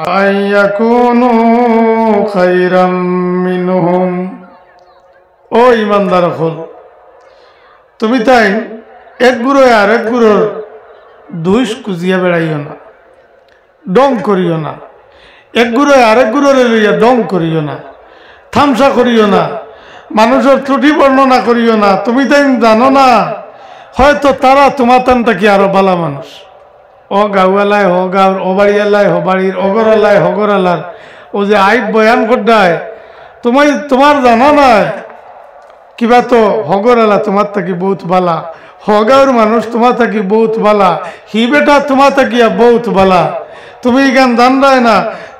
আইয়াকুনু খায়রাম মিনহুম। ও ইমানদার হল, তুমি তাই এক গুরু আর এক গুরুর দুইশ কুজিয়া বেড়াইও না, ডং করিও না। এক গুরু আরেক গুরুর লইয়া ডং করিও না, থামসা করিও না, মানুষের ত্রুটি বর্ণনা করিও না। তুমি তাই জানো না, হয়তো তারা তোমার তানটা কি আরো ভালো মানুষ। ও গাঁওয়ালায় হ গাঁর, ও বাড়িয়ালায় হ বাড়ির, অগরালায় হগরালার ও যে আইব বয়ান করডায়, তোমার জানা না কিবা তো হগরালা তোমার থাকি বহুত বালা, হগাঁর মানুষ তোমার থাকি বহুত বালা, হি বেটা তোমার থাকিয়া বহুত বালা। তুমি গান জানরায় না,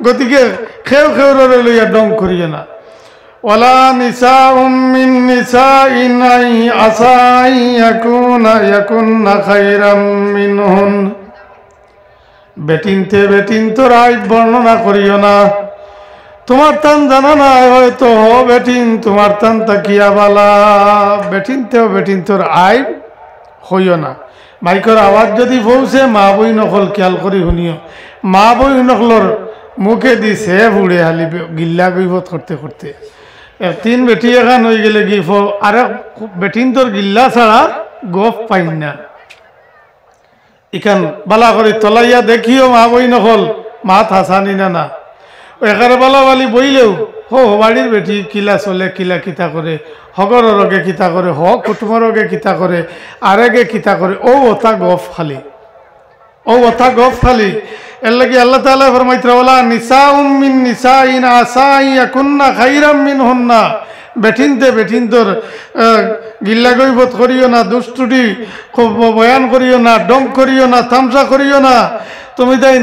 গতিকে খেউ খেউরে লইয়া ডং করিয়ে না। ওয়ালা নিসাউম মিন নিসাইন আসাই ইয়াকুননা খায়রাম মিনহুন। বেটিনতে বেটিনতর আইব বর্ণনা করিও না। তোমার তান জানা না, হয়তো হ বেটিন তোমার তান তাকিয়া বালা। বেটিনতেও বেটিনতর আইব হইও না। মাইকর আওয়াজ যদি পৌঁছে মা বই নকল খেয়াল করি শুনিও। মা বই নকলর মুখে দি সে ফুড়ে হালি গিল্লা গইবত করতে করতে তিন বেটি এখান হয়ে গেলে গিফ আরে বেটিন তোর গিল্লা ছাড়া গফ পাই না। ইখান বালা করে তলাইয়া দেখিও মা বই নকল মাত হাসানি না এখানে বালা বালি বইলেও বাড়ির বেটি কিলা চলে, কিলা কিতা করে, হগর রগে কিতা করে, হ কুটুমর রগে কিতা করে, আরেগে কিতা করে, ও ওটা গফ খালি, ও ওটা গফ খালি। এর লাগি আল্লাহ তাআলা ফরমাইতরা ওয়ালা নিসাউম মিন নিসাইন আসাই ইয়াকুননা খায়রাম মিনহুন্না। বেঠিনতে বেঠিনতর গিল্লা গইবত করিও না, দুষ্টুটি বয়ান করিও না, ডং করিও না, তামসা করিও না। তুমি তাই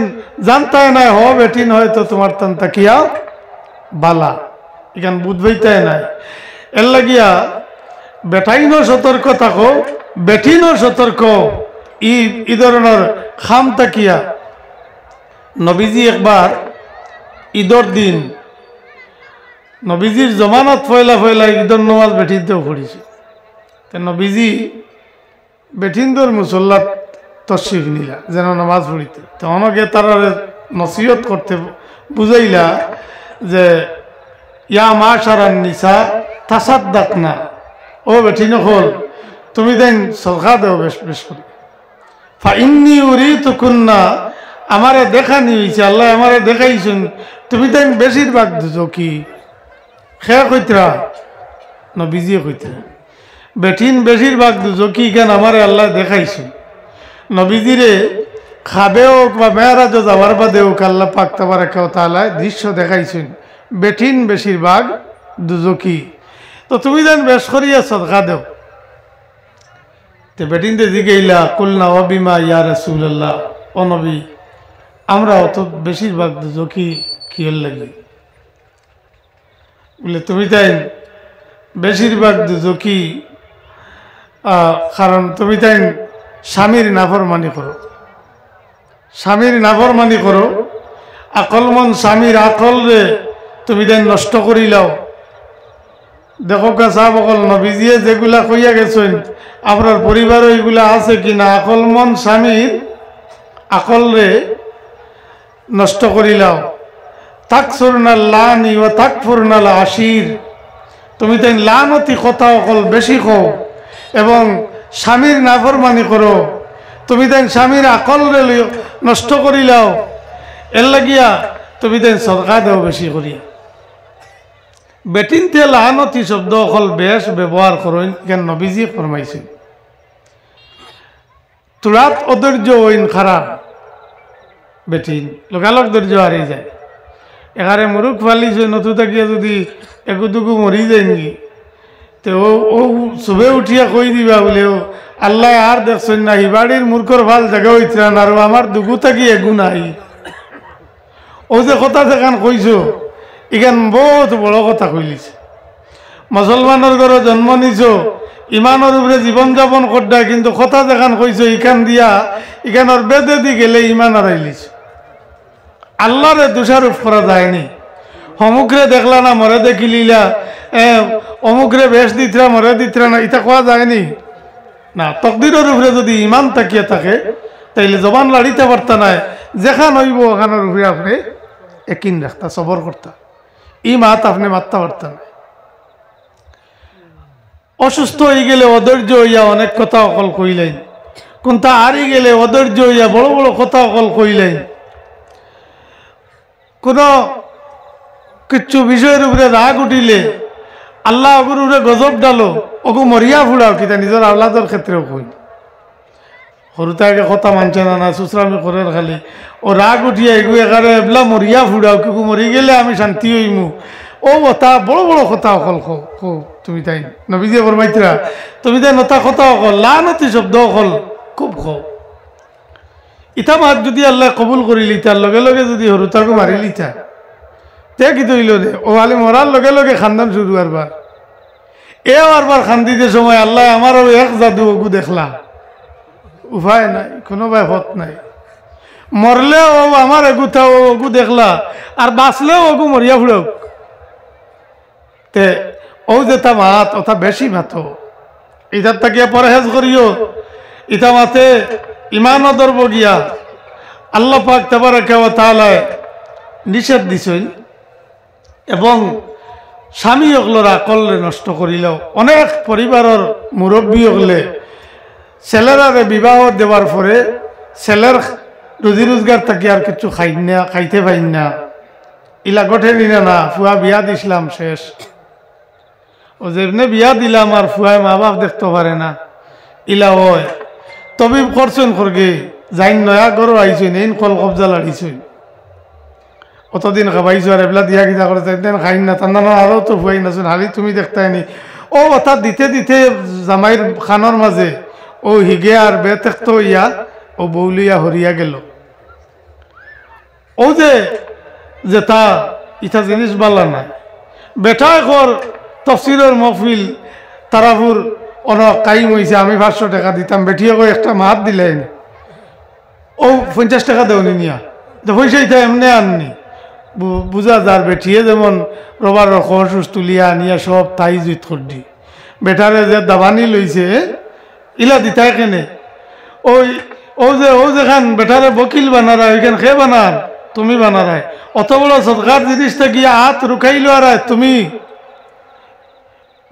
জানতাই নাই হ বেঠিন হয়তো তোমার তান তাকিয়া বালা, এখান বুঝবইতাই নাই। এর লাগিয়া বেটাইনও সতর্ক থাকো, বেঠিনও সতর্ক। ই ধরনের খাম তাকিয়া নবীজি একবার ঈদর দিন নবীজির জমানত ফয়লা ফয়লা ঈদর নমাজ বেঠিনতেও পড়িছে। তো নবীজি বেঠিনদর মুসল্লাত তশরিফ নিলা যেন নামাজ পড়িতে। তো অনকে তারা নসিহত করতে বুঝাইলা যে ইয়া মাশারান নিসা তাসাদ্দাকনা, ও বেঠিন হল তুমি দেন সদকা দেও বেশ বেশ করে। ফাইন্নী উরিতুকুন্না, আমারে দেখানি হয়েছে, আল্লাহ আমারে দেখাইছেন তুমি দেন বেশিরভাগ কি খেয়া কইতরা নবীজিয়ে কইতরা বেঠিন বেশিরভাগ কি কেন আমারে আল্লাহ দেখাইছেন। নবীজিরে খাবেও বা মেয়ারাজও যাওয়ার বাদেও আল্লাহ পাক তাবারাকা ওয়া তাআলা দৃশ্য দেখাইছেন বেঠিন বেশিরভাগ দুজকি। তো তুমি দেন বেশ করিয়া সদকা দেও। তো বেঠিনতে জিগাইলা কুলনা ওয়া বিমা ইয়া রাসূলুল্লাহ, ও নবী আমরা অত বেশিরভাগ দুজকি কিয়ের লাগে বলে তুমি তাই বেশিরভাগ দুজকি কারণ তুমি তাই স্বামীর নাফরমানি করো, স্বামীর নাফরমানি করো। আকলমন স্বামীর আকল রে তুমি তাই নষ্ট করিলাও। দেখো সাহেব অকল নবীজিয়ে যেগুলা কইয়া গেছেন আপনার পরিবারও এইগুলা আছে কিনা। আকলমন স্বামীর আকল রে নষ্ট করিলাও। তাকসুরনাল লানি ওয়া তাকফুরনাল আশির, তুমি তাই লানতি কথা অকল বেশি কও এবং স্বামীর নাফরমানি করো। তুমি তাই স্বামীর আকল রে নষ্ট করিলাও। এর লাগিয়া তুমি তাই সদকা দেও বেশি করিয়া। বেটিনতে লানতি শব্দ অকল বেশ ব্যবহার করেন কেন নবীজি ফরমাইছেন। তুরাত অধৈর্য হইন খারাপ বেটিন লোকালক ধৈর্য হারিয়ে যায়। এখানে মুরুখ ফালিছে নতু থাকিয়া যদি একটুকু মরি যায় নাকি তো ও চবে উঠিয়া কই দিবা বলে আল্লাহ আর দেখছেন না হিবাড়ির মূর্খর ভাল জায়গা হইতান আর আমার দুগু থাকি এগু নাই। ও যে কথা যেখান কইছ এখান বহুত বড় কথা কইলিছে। মুসলমানের ঘরে জন্ম নিছ, ইমানের উপরে জীবন যাপন করডা, কিন্তু কথা যেখান কইছ ইখান দিয়া ইখানোর বেদে দি গেলে ইমান হারাইলিছ। আল্লাহরে দোষারোপ করা যায়নি। সমুখরে দেখলা না মরে দেখিলিলা, অমুকরে বেশ দিতরা মরে দিতরা না, এটা কোয়া যায়নি না। তকদিরের উপরে যদি ইমান তাকিয়ে থাকে তাইলে জবান লাড়িতে পারতা নাই, যেখান হইব ওখানের উপরে আপনি একিন রাখতা সবর করতা ই মাত আপনি মারতে পারতেন না। অসুস্থ হয়ে গেলে অধৈর্য হইয়া অনেক কথা অকল কইলেন, কোনটা হারি গেলে অধৈর্য হইয়া বড় বড় কথা অকল কইলেন। কোন কিছু বিষয়ের উপরে রাগ উঠিলে আল্লাহ অগুর উপরে গজব ডালো অগু মরিয়া ফুড়াও কিতা নিজের আওলাদের ক্ষেত্রেও কই। সরুতাকে কথা মানছে না না সুসরামি করে খালি ও রাগ উঠিয়া এগু একারে এবলা মরিয়া ফুড়াও কেউ মরি গেলে আমি শান্তি হইমু। ও কথা বড় বড় কথা অকল খো তুমি তাই নবীজি ফরমাইতরা তুমি তাই নতা কথা অকল লানতি শব্দ অকল খুব খো। ইটা মাত যদি আল্লাহ কবুল করি লিতার লগে লগে যদি হরুতাকে মারি লিতা তে কি তৈল রে ও আলি মরার লগে লগে খান্দান শুরু আরবার এও আরবার খান্দিতে সময় আল্লাহ আমারও এক জাদু ওগু দেখলা উপায় নাই কোনো ব্যাপত নাই। মরলেও আমার এগুথাও ওগু দেখলা আর বাঁচলেও ওগু মরিয়া ফুড়ক তে ও যেটা মাত ওটা বেশি মাতো ইটার তাকিয়া পরহেজ করিও। ইটা মাতে ইমানও ধরব গিয়া আল্লাহ পাক তাবারাকা ওয়া তাআলা নিষেধ দিছেন এবং স্বামী অগলরা কলরে নষ্ট করিলেও অনেক পরিবারের মুরব্বী হলে ছেলেরারে বিবাহ দেওয়ার পরে ছেলের রুজি রোজগার থাকি আর কিছু খাইতে পাই না ইলা গঠে নিনা না ফুয়া বিয়া দিছিলাম শেষ ও যেমনে বিয়া দিলাম আর ফুয়ায় মা বাপ দেখতে পারে না ইলা হয় তবে করছেন করগে যাইন নয়া গরো আইছেন এই কল কবজা লাড়িছেন অতদিন খাবাইছো আর এবলা দিয়া গিয়া করে দেন খাইন না তার আরও তো ফুয়াই নাচুন হালি তুমি দেখতাই নি ও অথা দিতে দিতে জামাইর খানোর মাঝে ও হিগে আর বেতেক্ত ইয়া ও বৌলিয়া হরিয়া গেল। ও যে তা ইটা জিনিস বালা নাই বেটা কর তফসিরের মহফিল তারাপুর অনেক কাইম হয়েছে আমি 500 টাকা দিতাম বেটিয়ে কই একটা মাত দিলেন ও 50 টাকা দেওনি নিয়া তো পয়সা ইটা এমনি আননি বুঝা যার বেটিয়ে যেমন রবার রস তুলিয়া আনিয়া সব তাই জুত করদি বেটারে যে দাবানি লইছে ইলা দিতাই কেনে ও যেখান বেটারে বকিল বানারা ওইখান খে বানার তুমি বানারায় অত বড় সদকার জিনিসটা গিয়া হাত রুখাইলো আর তুমি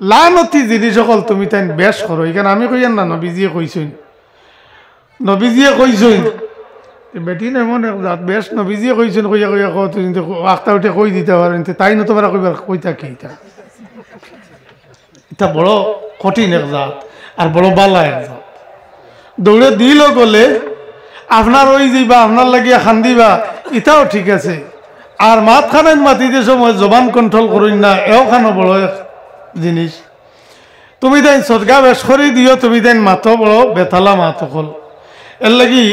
লানতি জিনিস সকল তুমি তাই বেশ করো এখানে আমি কইয়ান না নবীজিয়ে কইছেন বেটি এমন এক বেশ নবীজিয়ে কইছেন কইয়া কইয়া তুমি আখটা উঠে কই দিতে পারেন তাই নতো পারা কইবার কইতা কি এটা বড় কঠিন এক জাত আর বড় বালা এক জাত দৌড়ে দিল গলে আপনার ওই যাইবা আপনার লাগিয়া খান্দিবা এটাও ঠিক আছে আর মাত খানেন মাতিতে সময় জবান কন্ট্রোল করুন না এও খানো বড় এক জিনিস তুমি তাই সদকা বেশ করে দিও তুমি তাই মাতো বড় বেতালা মাত হল এর লাগি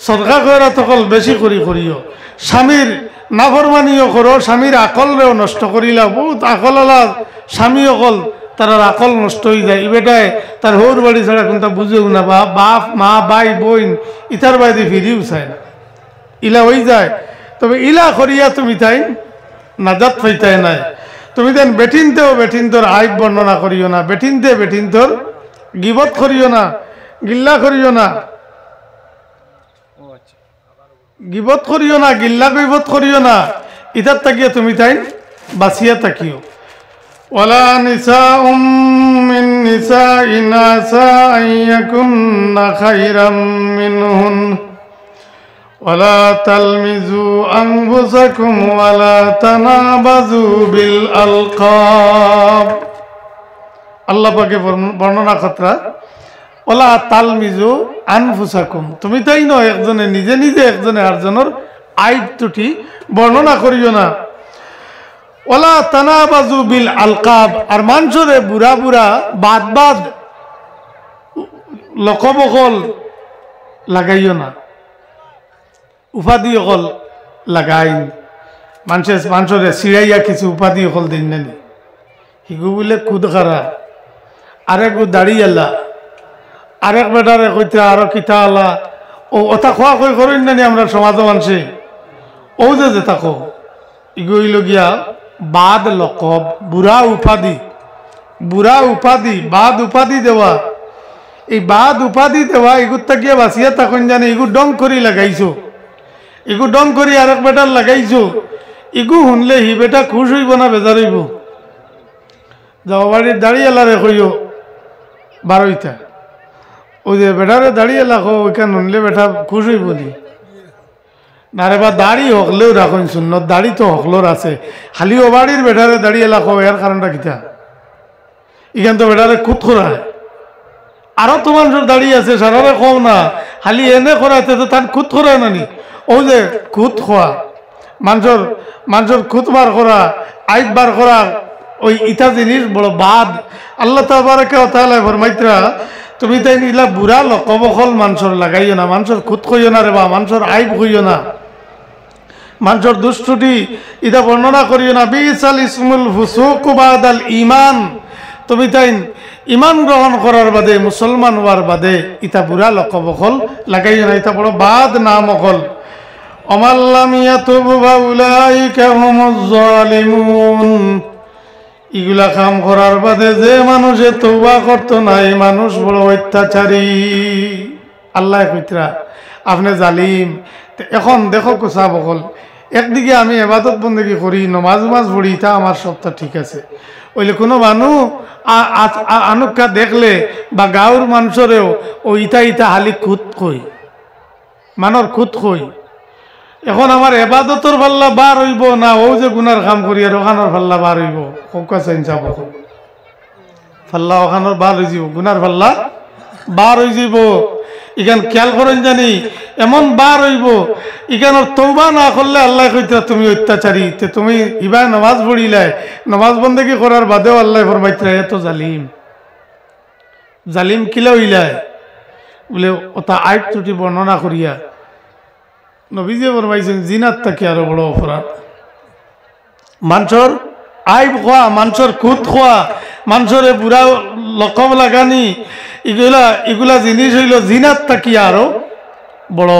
সদকা করা তকল বেশি করিও স্বামীর নাফরমানিও করো স্বামীর আকলরেও নষ্ট করিলা বহুত আকললা স্বামী অকল তার আকল নষ্ট হয়ে যায় বেটায় তার হৌর বাড়ি ছাড়া কোনটা বুঝেও না বা বাপ মা ভাই বোন ইতার বাইরে ফিরিও চায় না ইলা হয়ে যায় তবে ইলা করিয়া তুমি তাই নাজাত পাইতাই নাই তুমি দেন বেঠিনতোর আইব বর্ণনা করিও না বেঠিনতোর গিবত করিও না গিল্লা করিও না গিবত করিও না গিল্লা গিবত করিও না ইতার তাকিয়া তুমি তাই বাঁচিয়া তাকিও ওয়ালা নিসাউম মিন নিসাইন আসা আন ইয়াকুননা খায়রাম মিনহুন ওয়ালা তালমিজু আনফুসাকুম ওয়ালা তানাবাজু বিল আলকাব আল্লাহ পাকে বর্ণনা খতরা ওলা তালমিজু আনফুসাকুম তুমি তাই নয় একজনে নিজে নিজে একজনে আরেকজনের আইব ত্রুটি বর্ণনা করিও না ওলা তানাবাজু বিল আলকাব আর মানুষরে বুড়া বুড়া বাদ লকবকল লাগাইও না উপাধি অকল লাগাইন মানুষরে চিড়াইয়া কিছু উপাধি অকল দিন নানি হিগু বলে কুদ খারা আরেক দাড়ি আল্লাহ আরেক বেটারে কইতে আরো কিতা আলা ও ওটা খোয়া কই করেন নানি আমরা সমাজ মানছে ও যে থাকো ইগইল গিয়া বাদ লকব বুড়া উপাধি বাদ উপাধি দেওয়া এই বাদ উপাধি দেওয়া এগুতা গিয়া বাঁচিয়া তখন জানে এগু ডং করি লাগাইছো এগু ডং করি আরেক বেটার লাগাইছো ইগু শুনলে হি বেটা খুশ হইব না বেজার হইব? যাও বাড়ির দাঁড়িয়েলারে কইও বারোইটা, ওই যে বেটারে দাঁড়িয়েলা কো ওইখান শুনলে বেটা খুশ হইব নি? না রে বা দাড়ি হকলেও রাখুন সুন্নত, দাড়ি তো হকলোর আছে, খালি ও বাড়ির বেটারে দাঁড়িয়েলা কো এর কারণটা কিতা? এখান তো বেটারে খুদ খোরায়, আরো তো মানুষের দাঁড়িয়ে আছে সারারে কম না, খালি এনে করাইতে তো তার খুদ খোরায় নানি। ও যে খুদ খোয়া মানুষের খুদ বার করা, আইব বার করা, ওই ইটা জিনিস বড় বাদ। আল্লাহ তাবারাকা ওয়া তাআলা ফরমাইতরা তুমি তাই নিলা বুড়া লকবখল মানুষের লাগাইও না, মানুষের খুদ কইও না রে বা, মানুষের আইব কইও না, মানুষের দুষ্টুটি ইটা বর্ণনা করিও না। বিসাল ইসমুল ফুসুক বাদাল ঈমান, তুমি তাই ইমান গ্রহণ করার বাদে, মুসলমান হওয়ার বাদে ইটা বুড়া লকবখল লাগাইও না, ইটা বড় বাদ নাম অকল। অমাল্লাম ইয়াতুব ফাউলাইকা হুমুজ জালিমুন, এগুলা কাম করার বাদে যে মানুষে তওবা করতো না এই মানুষ বড় অত্যাচারী। আল্লাহ কইতরা আপনি জালিম। এখন দেখো কোসা বকল, একদিকে আমি ইবাদত বন্দেগী করি, নমাজ পড়ি, তা আমার সবটা ঠিক আছে। ওইলে কোনো মানুষ আনুকা দেখলে বা গাঁৱৰ মানুষরেও ও ইটা হালি খুদ কই, মানর খুদ কই। এখন আমার এবাদতর পাল্লা বার হইব না ও যে গুনার কাম করি আর ওখানোর পাল্লা বার হইব? কৌকা চাইন যাব পাল্লা ওখানোর বার হয়ে যাব, গুনার পাল্লা বার হয়ে যাব। ইখান খেয়াল করেন জানি এমন বার হইব, ইখানোর তওবা না করলে আল্লাহ কইতা তুমি অত্যাচারী, তে তুমি ইবাই নামাজ পড়িলাই, নামাজ বন্দেগী করার বাদেও আল্লাহ ফরমাইতরা এত জালিম। জালিম কিলা হইলাই বলে ওটা আইব ত্রুটি বর্ণনা করিয়া নবীজি ফরমাইছেন জিনাত থাকি আরো বড় অপরাধ। মানুষের আইব খোয়া, মানুষের খুদ খোয়া, মানুষের বুড়া লকব লাগানি, এগুলা জিনিস হইল জিনাত থাকি আরো বড়।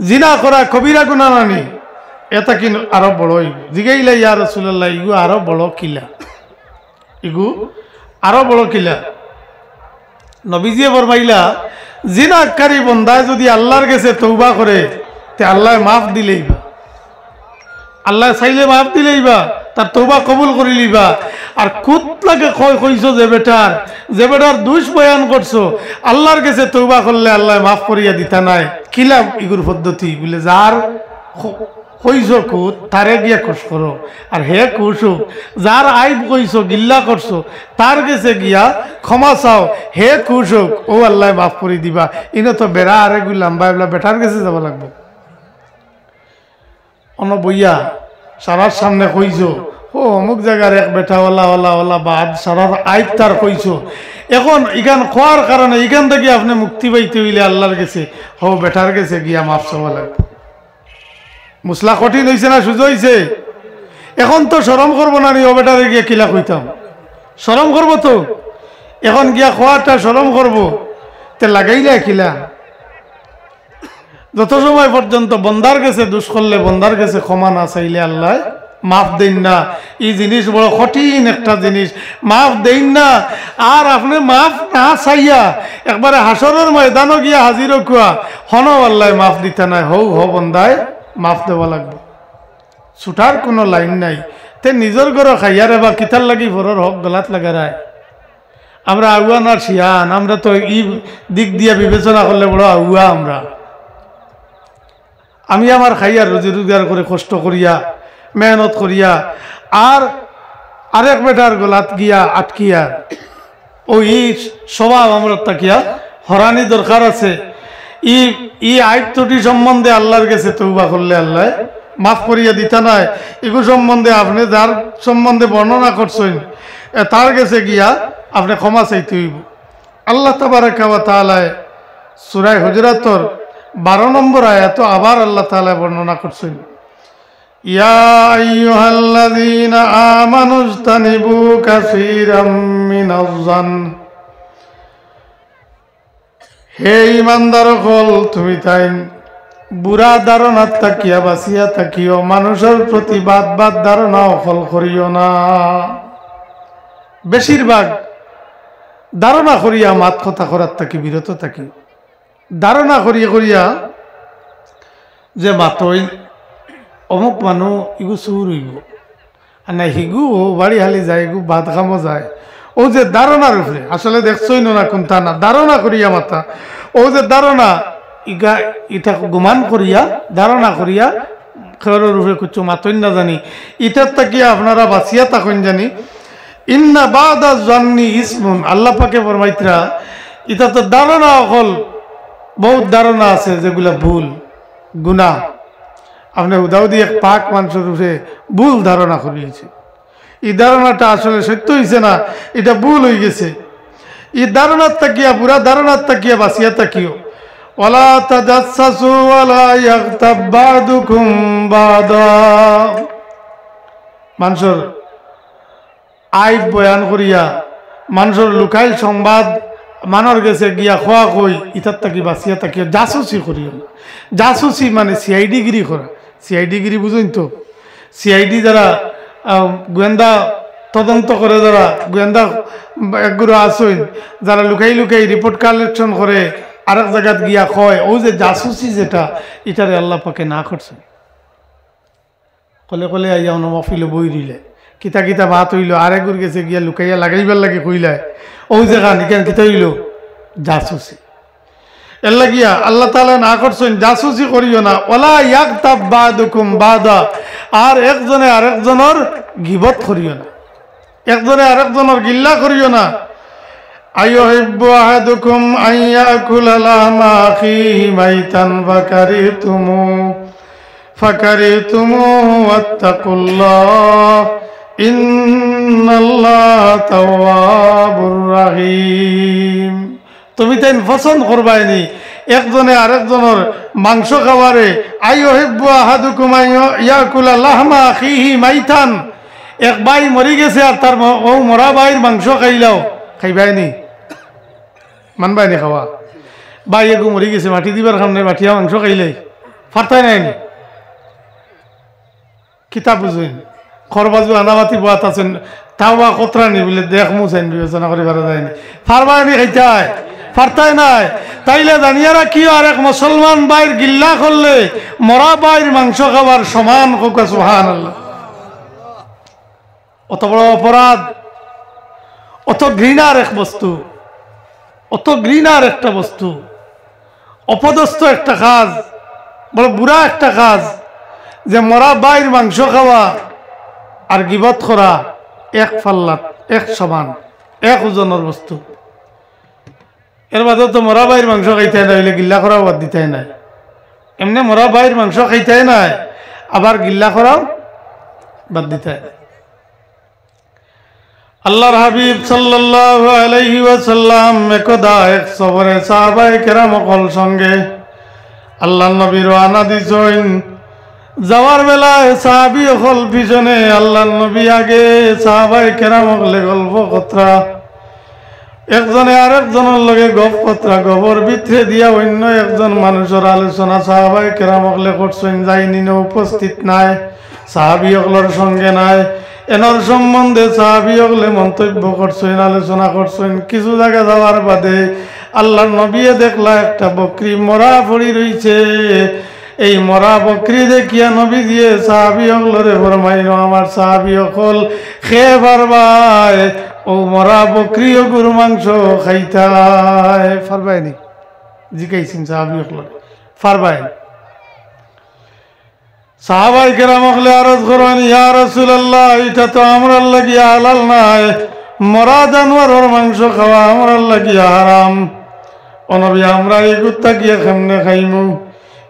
জিনা করা কবিরা গুনাহ নানি, এটা কিন্তু আরো বড় হইব। জিগাইলা ইয়া রাসূলুল্লাহ ইগু আরো বড় কিলা, ইগু আরো বড় কিলা? নবীজি ফরমাইলা জিনাকারী বান্দা যদি আল্লাহর কাছে তওবা করে তে আল্লাহ মাফ দিলেই বা, আল্লাহ চাইলে মাফ দিলেই বা, তার তওবা কবুল করে লিবা। আর খুদ লাগে কইছো যে বেটার দুষ বয়ান করছো, আল্লাহর কাছে তওবা করলে আল্লাহ মাফ করিয়া দিতা নাই। কিলা ইগুর পদ্ধতি বলে, যার কইছো খুদ তারে গিয়া খুশ করো, আর হে খুশো যার আইব কইছো গিল্লা করছো তার কাছে গিয়া ক্ষমা চাও, হে খুশ হোক, ও আল্লাহ মাফ করে দিবা। ইনো তো বেড়া আরে গুলাম বা বেটার কাছে যাব লাগবো। অন বইয়া সারার সামনে কইছো ও অমুক জায়গার এক বেটা ওলা বাদ সারার আইব তার কইছো। এখন ইখান খোয়ার কারণে ইখান থেকে আপনি মুক্তি পাইতে হইলে আল্লাহর কাছে হো বেটার কাছে গিয়া মাফ চাওয়া লাগবে। মুসলা কঠিন হয়েছে না সুযোগ হয়েছে? এখন তো শরম করবো না, ও বেটারে গিয়া কিলা কইতাম, শরম করবো তো। এখন গিয়া খোয়াটা শরম করবো, তে লাগাইলে কিলা? যত সময় পর্যন্ত বন্দার কাছে দুষ করলে, বন্দার কাছে ক্ষমা না চাইলে আল্লাহ মাফ দেন না। এই জিনিস বড় কঠিন একটা জিনিস, মাফ দেন না। আর আপনি মাফ না চাইয়া একবারে হাসরের ময়দানও গিয়া হাজির কুয়া হন আল্লাহ মাফ দিতে নাই, হৌ হো বন্দায় মাফ দেওয়া লাগবে। ছুটার কোনো লাইন নাই। তে নিজের ঘরে খাইয়ারে বা কিতার লাগি ভরর হক গলাত লাগারায় আমরা আগুয়ান আর শিয়ান, আমরা তো ই দিক দিয়া বিবেচনা করলে বড় আগুয়া। আমি আমার খাইয়ার রোজি রোজগার করে কষ্ট করিয়া মেহনত করিয়া আর আরেক বেটার গলাত গিয়া আটকিয়া ওই স্বভাব আমরা তাকিয়া হরানি দরকার আছে। ই আইব ত্রুটি সম্বন্ধে আল্লাহর কাছে তওবা করলে আল্লাহ মাফ করিয়া দিতা নাই। এগু সম্বন্ধে আপনি যার সম্বন্ধে বর্ণনা করছেন তার কাছে গিয়া আপনি ক্ষমা চাইতে হইব। আল্লাহ তাবারাকা ওয়া তাআলা সূরা হুজুরাতের 12 নম্বর আয়াত আবার আল্লাহ তাআলা বর্ণনা করছেন, ইয়া আইয়ুহাল্লাযীনা আমানুজতানিবু কাসীরাম মিনাজ জান, হে ঈমানদার হল তুমি তাই বুড়া ধারণা তাকিয়া বাঁচিয়া থাকিও, মানুষের প্রতি বাদ ধারণা অকল করিও না। বেশিরভাগ ধারণা করিয়া মাত কথা করার থাকি বিরত থাকি। ধারণা করিয়া যে মাতই অমুক মানুষ ইগু চুর হইব আর না হিগু বাড়ি হালি যায় ইগু ভাত খামো যায় ও যে ধারণার উপরে আসলে দেখছই না কোনটা না ধারণা করিয়া মাথা ও যে ধারণা ইগা ইটা গুমান করিয়া ধারণা করিয়া খেয়ারের উপরে কিছু মাতই না জানি ইটার তাকিয়া আপনারা বাঁচিয়া থাকুন জানি ইন্না বাদা জান্নি ইসমুন আল্লাহ পাকে ফরমাইতরা এটা তো ধারণা হল বহুত ধারণা আছে যেগুলা ভুল গুনাহ আপনি উদাও দিয়ে পাক মানুষের উপরে ভুল ধারণা করিয়েছে এই ধারণাটা আসলে সত্য হয়েছে না এটা ভুল হয়ে গেছে এই ধারণার তাকিয়া পুরা ধারণার তাকিয়া বাঁচিয়া তাকিও ওয়ালা তাজাসসু ওয়ালা ইয়াগতাব বাদুকুম বাদা মানুষের আইব বয়ান করিয়া মানুষের লুকাইল সংবাদ মানর গেছে গিয়া খোয়া কই ইতার তাকি বাঁচিয়া তাকিয়া জাসুসি করিও না জাসুসি মানে সিআইডি গিরি করা সিআইডি গিরি বুঝুন তো সিআইডি যারা গোয়েন্দা তদন্ত করে যারা গোয়েন্দা একগুলো আসইন যারা লুকাই লুকাই রিপোর্ট কালেকশন করে আরেক জায়গাত গিয়া কয় ও যে জাসুসি যেটা এটারে আল্লাহ পাকে না করছে কলে কলে আইয়া মফিল বই দিলে কিতা কিতা ভাত হইল আরেকগুর গেছে গিয়া লুকাইয়া লাগাইবার লাগে কইলায় ও জায়গা নিকেন কিতা হইল জাসুসি এর লাগিয়া আল্লাহ তাআলা না করছেন জাসুসি করিও না ওয়ালা ইয়াগতাব বাদুকুম বাদা আর একজনে আরেকজনের গীবত করিও না একজনে আরেকজনের গিল্লা করিও না আইয়ুহিব্বু আহাদুকুম আন ইয়াকুলা লাহমা আখিহি মাইতান ফাকারিতুমু ওয়াত্তাকুল্লাহ ইন্নাল্লাহা তাওয়াবুর রহিম তুমি তাই পছন্দ করবাইনি একজনে আরেকজনের মাংস খাওয়ারে আইয়ুহিব্বু আহাদুকুম আন ইয়াকুলা লাহমা আখিহি মাইতান এক ভাই মরি গেছে আর তার ও মরা ভাইয়ের মাংস খাইলাও খাইবাইনি মানবাইনি খাওয়া ভাই এগু মরি গেছে মাটি দিবার সামনে মাটিয়া মাংস খাইলে ফারতাই নাইনি কিতাব বুঝুন খরবাজু আনাবাতি বাত আছেন তাওয়া কতরানি বলে দেখ মুছেন বিবেচনা করে পারা যায়নি ফারবাইনি খাইতায় ফারতাই নাই তাইলে জানিয়ারা কি আর এক মুসলমান ভাইয়ের গিল্লা করলে মরা ভাইয়ের মাংস খাবার সমান হোক সুবহানাল্লাহ অত বড় অপরাধ অত ঘৃণার এক বস্তু অত ঘৃণার একটা বস্তু অপদস্থ একটা কাজ বড় বুড়া একটা কাজ যে মরা বাইর মাংস খাওয়া আর গিবত করা এক ফাল্লাত এক সমান এক ওজনের বস্তু এর বাদে তো মরা বাইর মাংস খাইতে নাই হইলে গিল্লা করাও বাদ দিতে নাই এমনি মরা বাইর মাংস খাইতে নাই আবার গিল্লা করাও বাদ দিতে নাই আল্লাহর হাবিব সাল্লাল্লাহু আলাইহি ওয়াসাল্লাম একদা এক সফরে সাহাবায়ে কেরাম সকল সঙ্গে আল্লাহর নবীর রওনা দিছেন যাওয়ার বেলায় সাহাবী সকল পিছনে আল্লাহর নবী আগে সাহাবায়ে কেরাম সকলে গল্প কথা একজনে আরেকজনের লগে গপ কথা গবর ভিতরে দিয়া অন্য একজন মানুষের আলোচনা সাহাবায়ে কেরাম সকলে করছেন যাইনি না উপস্থিত নাই সাহাবী সকলের সঙ্গে নাই এনার সম্বন্ধে সাহাবী সকলে মন্তব্য করছেন আলোচনা করছেন কিছু জায়গা যাওয়ার বাদে আল্লাহর নবী দেখলা একটা বকরি মরা পড়ি রইছে এই মরা বকরি দেখিয়া নবী দিয়ে সাহাবী সকলরে ফরমাইল আমার সাহাবী সকল খেয়ে পারবাই ও মরা বকরি ও গরু মাংস খাইতাই পারবাইনি জিকাইছেন সাহাবী সকল পারবাই সাহাবাই কেরাম সকলে আরজ করেন ইয়া রাসূলুল্লাহ এটা তো আমরার লাগিয়া হালাল নাই মরা জানোয়ারের মাংস খাওয়া আমরার লাগিয়া হারাম ও নবী আমরা এই কুত্তা গিয়া কেমনে খাইমু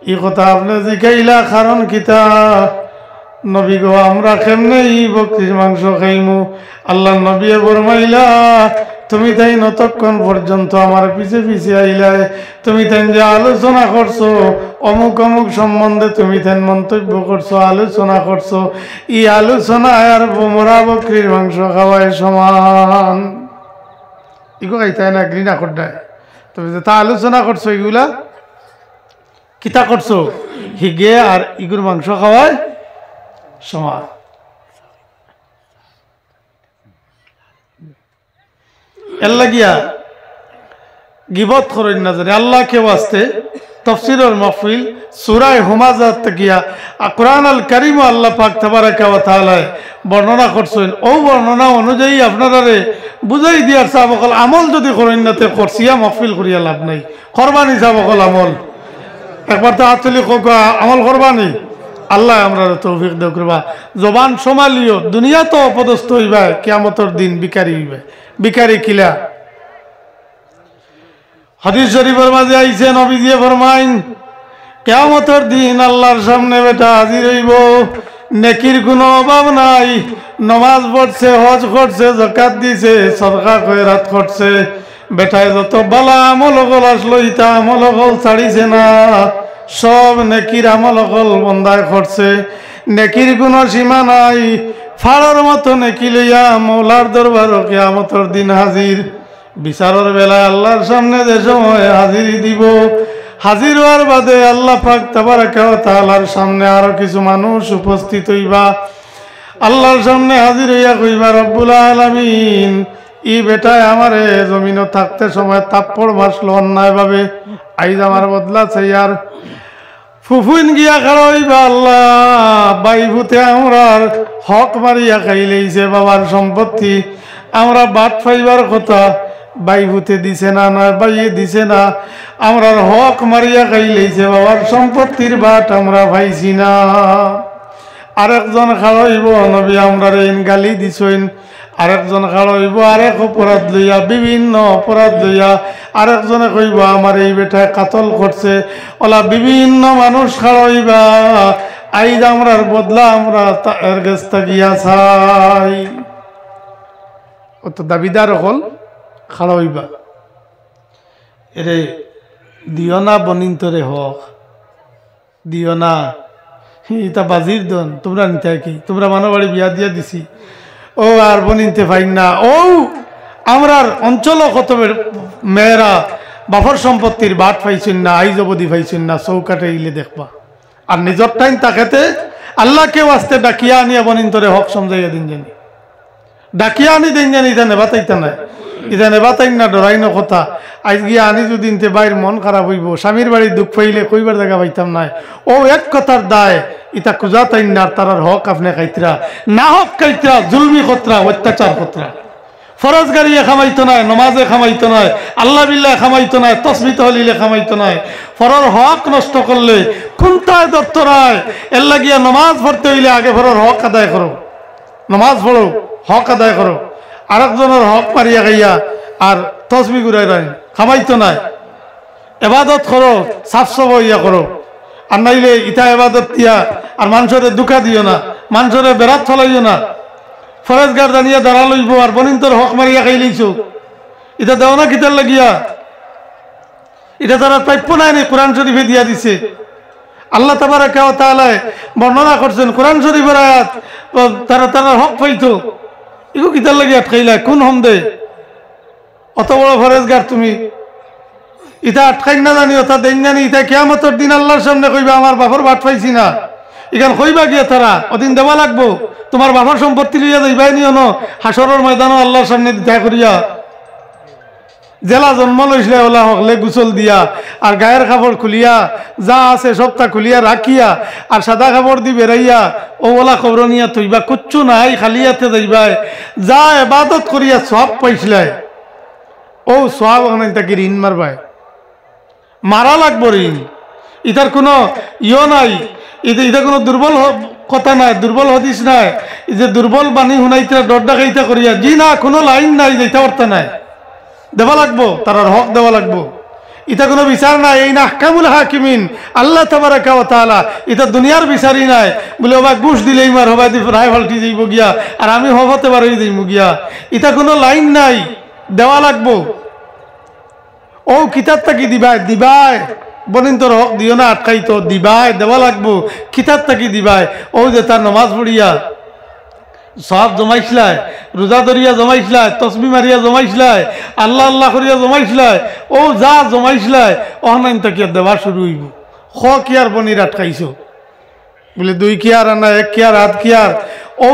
এই কথা আপনি জিকাইলা কারণ কিতা নবী গো আমরা কেমনে এই বকরির মাংস খাইমু আল্লাহ নবী ফরমাইলা তুমি তাই নতক্ষণ পর্যন্ত আমার পিছে পিছে আইলাই তুমি তাই যে আলোচনা করছো অমুক অমুক সম্বন্ধে তুমি তাই মন্তব্য করছো আলোচনা করছো এই আলোচনা আর মরা বকরির মাংস খাওয়ায় সমান এগুলো খাইতে না ঘৃণা করডায় তুমি যে তা আলোচনা করছো এগুলা কিতা করছো হিগে আর ইগুর মাংস খাওয়ায় সমান এর লাগিয়া গিবত করেন না জানি আল্লাহ কেউ আসতে তফসিরের মাহফিল সূরা হুমাজাত থেকে কোরআন আল কারীম আল্লাহ পাক তাবারাকা ওয়া তাআলা বর্ণনা করছেন। ও বর্ণনা অনুযায়ী আপনারা বুঝাই দিয়ার সাবকল আমল যদি করেন না তে করছিয়া মাহফিল করিয়া লাভ নাই। করবানি সাবকল আমল একবার তো আতলি আমল করবানি। আল্লাহ আমরা তৌফিক দাও করবা। জবান সমালিও দুনিয়া তো অপদস্থ হইবা, কিয়ামতের দিন বিকারি হইবা। বিকারি কিলা হাদিস শরীফের মাঝে আইছে, নবীজি ফরমাইন কিয়ামতের দিন আল্লাহর সামনে বেটা হাজির হইব, নেকির কোনো অভাব নাই, নামাজ পড়ছে, হজ করছে, যাকাত দিছে, সদকা খয়রাত করছে, বেটায় যত বালা আমল হল আসলো ইতা আমল হল ছাড়িছে না, সব নেকির আমল হল বন্দায় করছে, নেকির কোনো সীমা নাই, ফাড়ার মতো নেকি লইয়া মৌলার দরবার কিয়ামতের দিন হাজির। বিচারের বেলায় আল্লাহর সামনে যে সময় হাজির দিব, হাজির হওয়ার বাদে আল্লাহ পাক তাবারাকা ওয়া তাআলার সামনে আরো কিছু মানুষ উপস্থিত হইবা। আল্লাহর সামনে হাজির হইয়া কইবা, রব্বুল আলামিন ই বেটায় আমারে জমিনও থাকতে সময় তাপ্পড় মারলো অন্যায়ভাবে, আইজ আমার বদলা চাই। আর ফুফুইন গিয়া খাড়া হইবা, আল্লাহ বাইভূতে আমরার হক মারিয়া খাইলেইছে, বাবার সম্পত্তি আমরা বাট পাইবার কথা বাইভূতে দিছে না, নয় বাইয়ে দিছে না, আমরার হক মারিয়া খাইলেইছে, বাবার সম্পত্তির বাট আমরা পাইছি না। আরেকজন খাড়া হইব, নবী আমরার ইন গালি দিছইন। আরেকজন খাড়া হইব আরেক অপরাধ লইয়া, বিভিন্ন অপরাধ লইয়া। আরেকজনে কইব আমার এই বেটায় কাতল করছে। ওলা বিভিন্ন মানুষ খাড়া হইবা, আইজ আমরার বদলা আমরা এর গেস্তা গিয়া চাই। ও তো দাবিদার হল খাড়া হইবা, এরে দিও না বনিন্তরে হক দিও না, ইতা বাজির দন তোমরা নিতে কি, তোমরা মানব বাড়ি বিয়া দিয়া দিছি, ও আর বনিনতে পাই না। ও আমরার অঞ্চল কত মেয়েরা বাফর সম্পত্তির বাট পাইছেন না, আইজ অবধি পাইছেন না, চৌকাটে ইলে দেখবা। আর নিজর টাইম তাকেতে আল্লাহকেও আসতে ডাকিয়া আনিয়া বনিন্তরে হক সমঝাইয়া দিন জানি, ডাকিয়া আনি দিন জানি। ইতা নেবাতাইতা নাই, ইতা নেবাতাই না, ডরাই না কথা। আজ গিয়া আনি যদি দিনতে বাইর মন খারাপ হইব, স্বামীর বাড়ি দুঃখ পাইলে কইবার জায়গা পাইতাম নাই। ও এক কথার দায় ইতা খুঁজা তাই না, তারার হক আপনি খাইতরা না, হক খাইতরা জুলমি খতরা, অত্যাচার খতরা। ফরজ গাড়িয়ে খামাইতো নয়, নমাজে খামাইতো নয়, আল্লাহ বিল্লাহ খামাইতো নয়, তসবিত হলিলে খামাইতো নয়। ফরর হক নষ্ট করলে কোনটায় দত্ত রায় এর লাগিয়া নমাজ পড়তে হইলে আগে ফরর হক আদায় করো, নমাজ পড়ো, হক আদায় করো। আরেকজনের হক মারিয়া গাইয়া আর তসবি ঘুরাই রায় খামাইতো নয়। এবাদত করো, সাফ সফাই ইয়া করো, আর নাইলে ইটা এবাদত দিয়া আর মানুষের দুঃখা দিও না, মানুষের বেড়াত ফলাইও না। ফরেজগার জানিয়া দাঁড়া লইব আর বনিন্তর হক মারিয়া খাই লইছো, এটা দেও না কিতার লাগিয়া। এটা তারা প্রাপ্য নাই, কোরআন শরীফে দিয়া দিছে। আল্লাহ তাবারাকা ওয়া তাআলা বর্ণনা করছেন কোরআন শরীফের আয়াত, তারা হক পাইতো, এগো কিতার লাগিয়া আটকাইলা কোন হমদে? অত বড় ফরেজগার তুমি, ইটা আটকাই না জানি, ওটা দেন জানি, ইটা কিয়ামতের দিন আল্লাহর সামনে কইবা আমার বাপর বাট পাইছি না, এখান কইবা গিয়া তারা ওদিন দেওয়া লাগবো। তোমার বাবার সম্পত্তি লইয়া যাইবাই নিও ন, হাসরের ময়দানও আল্লাহর সামনে দেখা করিয়া। জেলা জন্ম লইছিলে ওলা হকলে গুসল দিয়া আর গায়ের কাপড় খুলিয়া যা আছে সবটা খুলিয়া রাখিয়া আর সাদা কাপড় দি বেড়াইয়া ও ওলা খবর নিয়া থইবা, কুচ্ছু নাই, খালিয়াতে যাইবাই। যা এবাদত করিয়া সব পাইছিলে ও সব ওখানে তাকে ঋণ মারবাই, মারা লাগবো ঋণ। ইটার কোনো ইয় নাই, এটা কোনো দুর্বল কথা নাই, দুর্বল হদিস নাই যে দুর্বল বাণী শুনাইতে ডরডা খাইতে করিয়া। জি না, কোনো লাইন নাই যেটা অর্থ নাই, দেওয়া লাগবো, তার হক দেওয়া লাগবো। এটা কোনো বিচার নাই, এই না আহকামুল হাকিমিন আল্লাহ তাবারাকা ওয়া তাআলা। এটা দুনিয়ার বিচারই নাই বলে ওবা ঘুষ দিলেই মার হবাই দি রায় পাল্টি যাইব গিয়া আর আমি হবতে পারি যাইব গিয়া। এটা কোনো লাইন নাই, দেওয়া লাগবো। ও কিতাবটা কি দিবাই দিবাই, বলেন তোর হক দিও না আটকাইতো, দিবাই দেওয়া লাগবো। কিতাবটা কি দিবাই, ও যে তার নমাজ পড়িয়া সব জমাইছিলায়, রোজা ধরিয়া জমাইছিলায়, তসবি মারিয়া জমাইছিলায়, আল্লাহ আল্লাহ করিয়া জমাইছিলায়, ও যা জমাইছিলায় অহনাইন তাকিয়া দেওয়া শুরু হইব। খ কিয়ার বনির আটকাইছো বলে 2 কিয়ার আর না 1 কিয়ার 8 কিয়ার, ও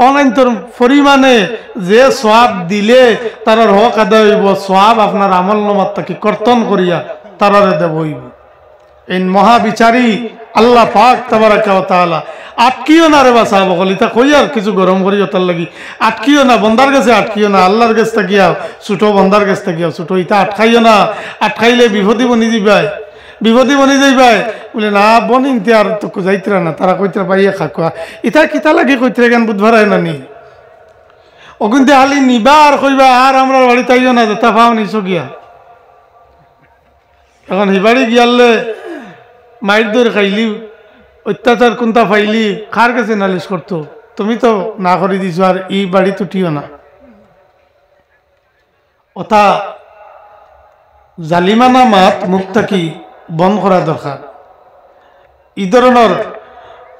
অনলাইন তোর পরিমাণে যে সওয়াব দিলে তার হক আদায় হইব, সওয়াব আপনার আমল নামাত তাকে কর্তন করিয়া তারারে দেব হইব। এই মহাবিচারী আল্লাহ পাক তাবারাকা ওয়া তাআলা আটকিও না রে বাসা বকল ইতা কই আর কিছু গরম করি ওতার লাগি আটকিও না বন্দার কাছে আটকিও না আল্লাহর কাছে থাকিয়াও ছোট বন্দার কাছে থাকিয়াও ছোট ইতা আটকাইও না আটকাইলে বিপদী বনি যাইবাই বিপদী বনি যাইবাই বলে না বনিনতে আর তো যাইতরা না তারা কইতরা পাইয়া খাকুয়া ইতা কিতা লাগে কইতরা গান বুধবার হয় না নি ও কিন্তু হালি নিবা আর কইবা আর আমরা বাড়ি তাইও না যেটা পাও নিছো গিয়া এখন হিবাড়ি গিয়ালে মাইর দৌড় খাইলি অত্যাচার কোনটা ফাইলি কার কাছে নালিশ করতো তুমি তো না করে দিছো আর এই বাড়ি তুটিও না ওটা জালিমানা মাত মুখ থাকি বন্ধ করা দরকার এই ধরনের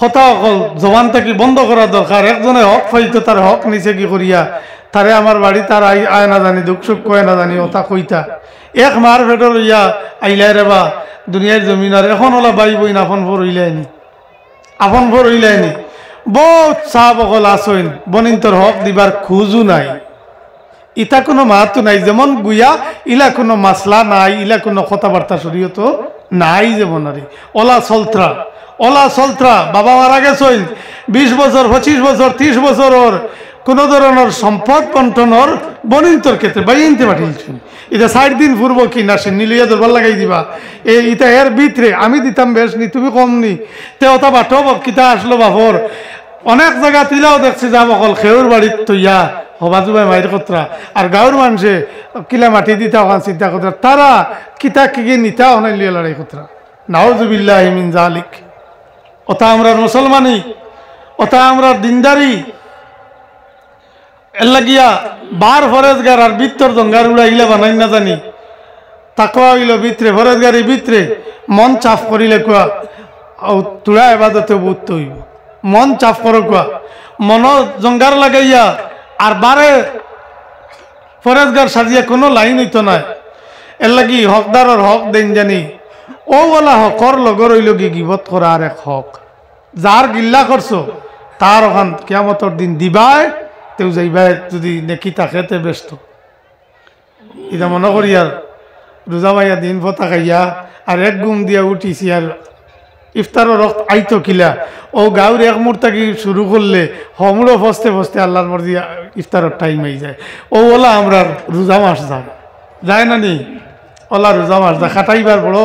কথা অকল জবান থাকি বন্ধ করা দরকার একজনে হক পাইতো তার হক নিচে কি করিয়া তারে আমার বাড়ি তার আয় না জানি দুঃখ সুখ কয় না জানি ওটা কইতা এক মার ভেটর ইয়া আইলাই রে বা দুনিয়ার জমিনার এখন ওলা বাই বই না আপন ভোর হইলাইনি আপন ভোর হইলাইনি বহুত চাহ বকল আসইন বনিন্তর হক দিবার খুঁজও নাই ইটা কোনো মাহাতো নাই যেমন গুয়া ইলা কোনো মাসলা নাই ইলা কোনো কথাবার্তা শরীয়ত নাই যেমন আরে ওলা সলত্রা বাবা মারা গেছেন 20 বছর 25 বছর 30 বছর ওর কোনো ধরনের সম্পদ বন্টনের বনিন্তর ক্ষেত্রে বাইনতে পাঠিয়েছেন এটা 60 দিন পূর্ব কি না সে নিলিয়া দরবার লাগাই দিবা এটা এর ভিতরে আমি দিতাম বেশ নি তুমি কম নি তে ওটা বাটো কিতা আসলো বাপর অনেক জায়গা তিলাও দেখছি যাব অকল খেউর বাড়িত তৈয়া হবা জুবাই মায়ের কতরা আর গাঁর মানুষে কিলা মাটি দিতা ওখান চিন্তা কতরা তারা কিতা কি নিতা অনেক লিয়া লড়াই কতরা নাউজুবিল্লাহ মিন জালিক ওটা আমরা মুসলমানি ওটা আমরা দিনদারি এর লাগিয়া বার ফরেজগার আর বিত্তর দঙ্গার উড়া ইলা বানাই না জানি তাকওয়া হইল ভিতরে ফরেজগারি ভিতরে মন চাফ করিলে কুয়া তুড়া এবাদতে বুঝতে হইব মন চাফ করো কুয়া মন জঙ্গার লাগাইয়া আর বারে ফরেজগার সাজিয়া কোনো লাইন হইতো না এর লাগি হকদারর হক দেন জানি ও বলা হকর লগর হইল কি গিবত করা আর এক হক যার গিল্লা করছো তার ওখান কিয়ামতর দিন দিবাই তেও যাইবাই যদি নেকি থাকে তে ব্যস্ত এটা মনে করি আর রোজা ভাইয়া দিন ফতা খাইয়া আর এক গুম দিয়া উঠিছি আর ইফতারও রক্ত আইতো কিলা ও গাঁর এক মুহূর্তে শুরু করলে হমড়ো ফসতে ফসতে আল্লাহর মর্জি ইফতারের টাইম হয়ে যায় ও ওলা আমরা রোজা মাস যায় না নি ওলা রোজা মাস যায় খাটাইবার বড়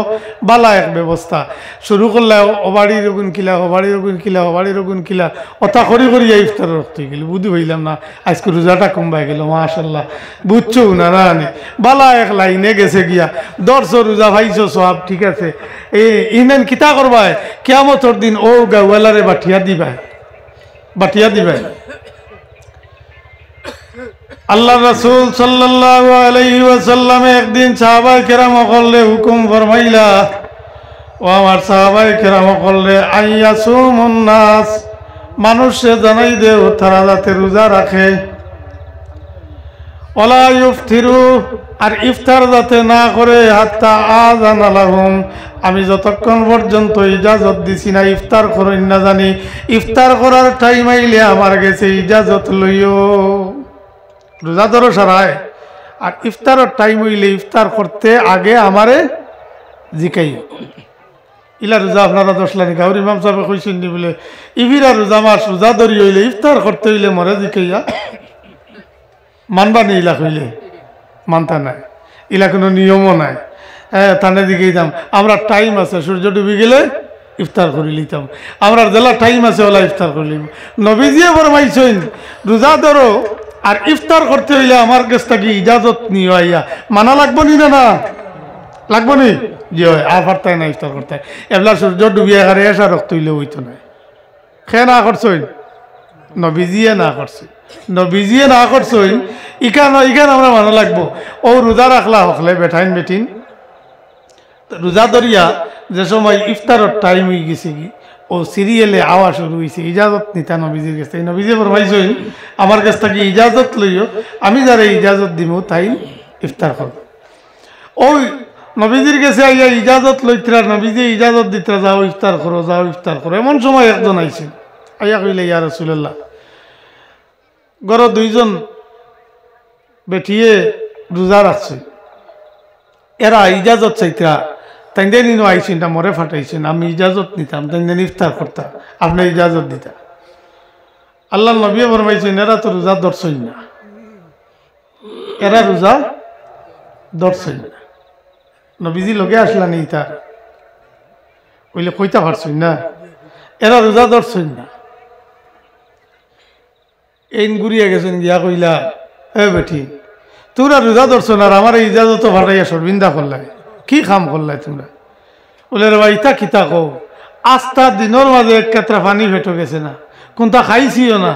বালা এক ব্যবস্থা শুরু করলে অবাড়ির গুণ কিলা অবাড়ির গুণ কিলা অবাড়ির গুণ কিলা অতা করি করিয়া ইফতারের রক্ত হয়ে গেল বুঝি হইলাম না আজকে রোজাটা কমবাই গেল মাশাল্লাহ বুঝছো না না নি বালা এক লাইনে গেছে গিয়া দর্শো রোজা ভাইছো সব ঠিক আছে ইমেন কিতা করবাই কিয়ামতর দিন ও গাওয়ালারে বাটিয়া দিবাই আল্লাহ রাসূল সাল্লাল্লাহু আলাইহি ওয়াসাল্লাম একদিন সাহাবায়ে কেরাম করলে হুকুম ফরমাইলা ও আমার সাহাবায়ে কেরাম করলে আইয়াসুমুন নাস মানুষে জানাই দেও তারা যাতে রোজা রাখে ওলা ইফতিরু আর ইফতার যাতে না করে হাত্তা আযানা লাহুম আমি যতক্ষণ পর্যন্ত ইজাজত দিছি না ইফতার করেন না জানি ইফতার করার টাইম আইলে আমার কাছে ইজাজত লইও রোজা ধরো সারায় আর ইফতারের টাইম হইলে ইফতার করতে আগে আমারে জিকাই ইলা রোজা আপনারা দশলানি গাউর ইমাম সাহেব কইছেন নি বলে ইভিরা রোজা মাস রোজা ধরি হইলে ইফতার করতে হইলে মরে জিকাইয়া মানবা নি ইলা হইলে মানতা নাই ইলা কোনো নিয়মও নাই হ্যাঁ তানে দিকেই দাম আমরা টাইম আছে সূর্য ডুবি গেলে ইফতার করে লিতাম আমরা জেলা টাইম আছে ওলা ইফতার করে লিব নবীজিয়ে ফরমাইছেন রোজা ধরো আর ইফতার করতে হইলে আমার কাছ থেকে ইজাজত নিয়ে আইয়া মানা লাগবো নি না লাগবো নি যে হয় আর পারতাই না ইফতার করতে এবেলা সূর্য ডুবিয়া হারে এসা রক্ত হইলে হইতো না খে না করছই নবীজিয়ে না করছই ইখান আমরা মানা লাগবো ও রোজা রাখলা হকলে বেঠাইন বেঠিন রোজা ধরিয়া যে সময় ইফতারের টাইম হয়ে গেছে কি ও সিরিয়ালে আওয়া শুরু হয়েছে ইজাজত নিতা নবীজির কাছে নবীজি ফরমাইছেন আমার কাছ থেকে ইজাজত লইও আমি যারা ইজাজত দিব তাই ইফতার করব ওই নবীজির কাছে আইয়া ইজাজত লইতরা নবীজি ইজাজত দিতরা যাও ইফতার করো এমন সময় একজন আইছেন আইয়া কইলে ইয়া রাসূলুল্লাহ গর দুইজন বেঠিয়ে রোজা রাখছে এরা ইজাজত চাইতরা তাই নিনো আইসেন না মরে ফাটাইছেন, আমি ইজাজত নিতাম, তাই ইফতার করতাম, আপনি ইজাজত দিতাম। আল্লাহ নবী ফরমাইছেন এরা তো রোজা ধরছেন না, এরা রোজা ধরছেন না। নবীজি লগে আসলা নেই তার ওইলে কইতা পারছেন না, এরা রোজা ধরছেন না। এই ঘুরিয়া গেছেন গিয়া কইলা এ বেটি তোমরা রোজা ধরছো না, আর আমার এই ইজাজত ফাটাইয়া সরবিন্দা করলাই, কি খাম করলাই তোমরা? বলে রে ভাই ইতা কিতা কও, আস্থা দিনের মাঝে এক কেত্রা পানি ভেটো গেছে না, কোনটা খাইছিও না,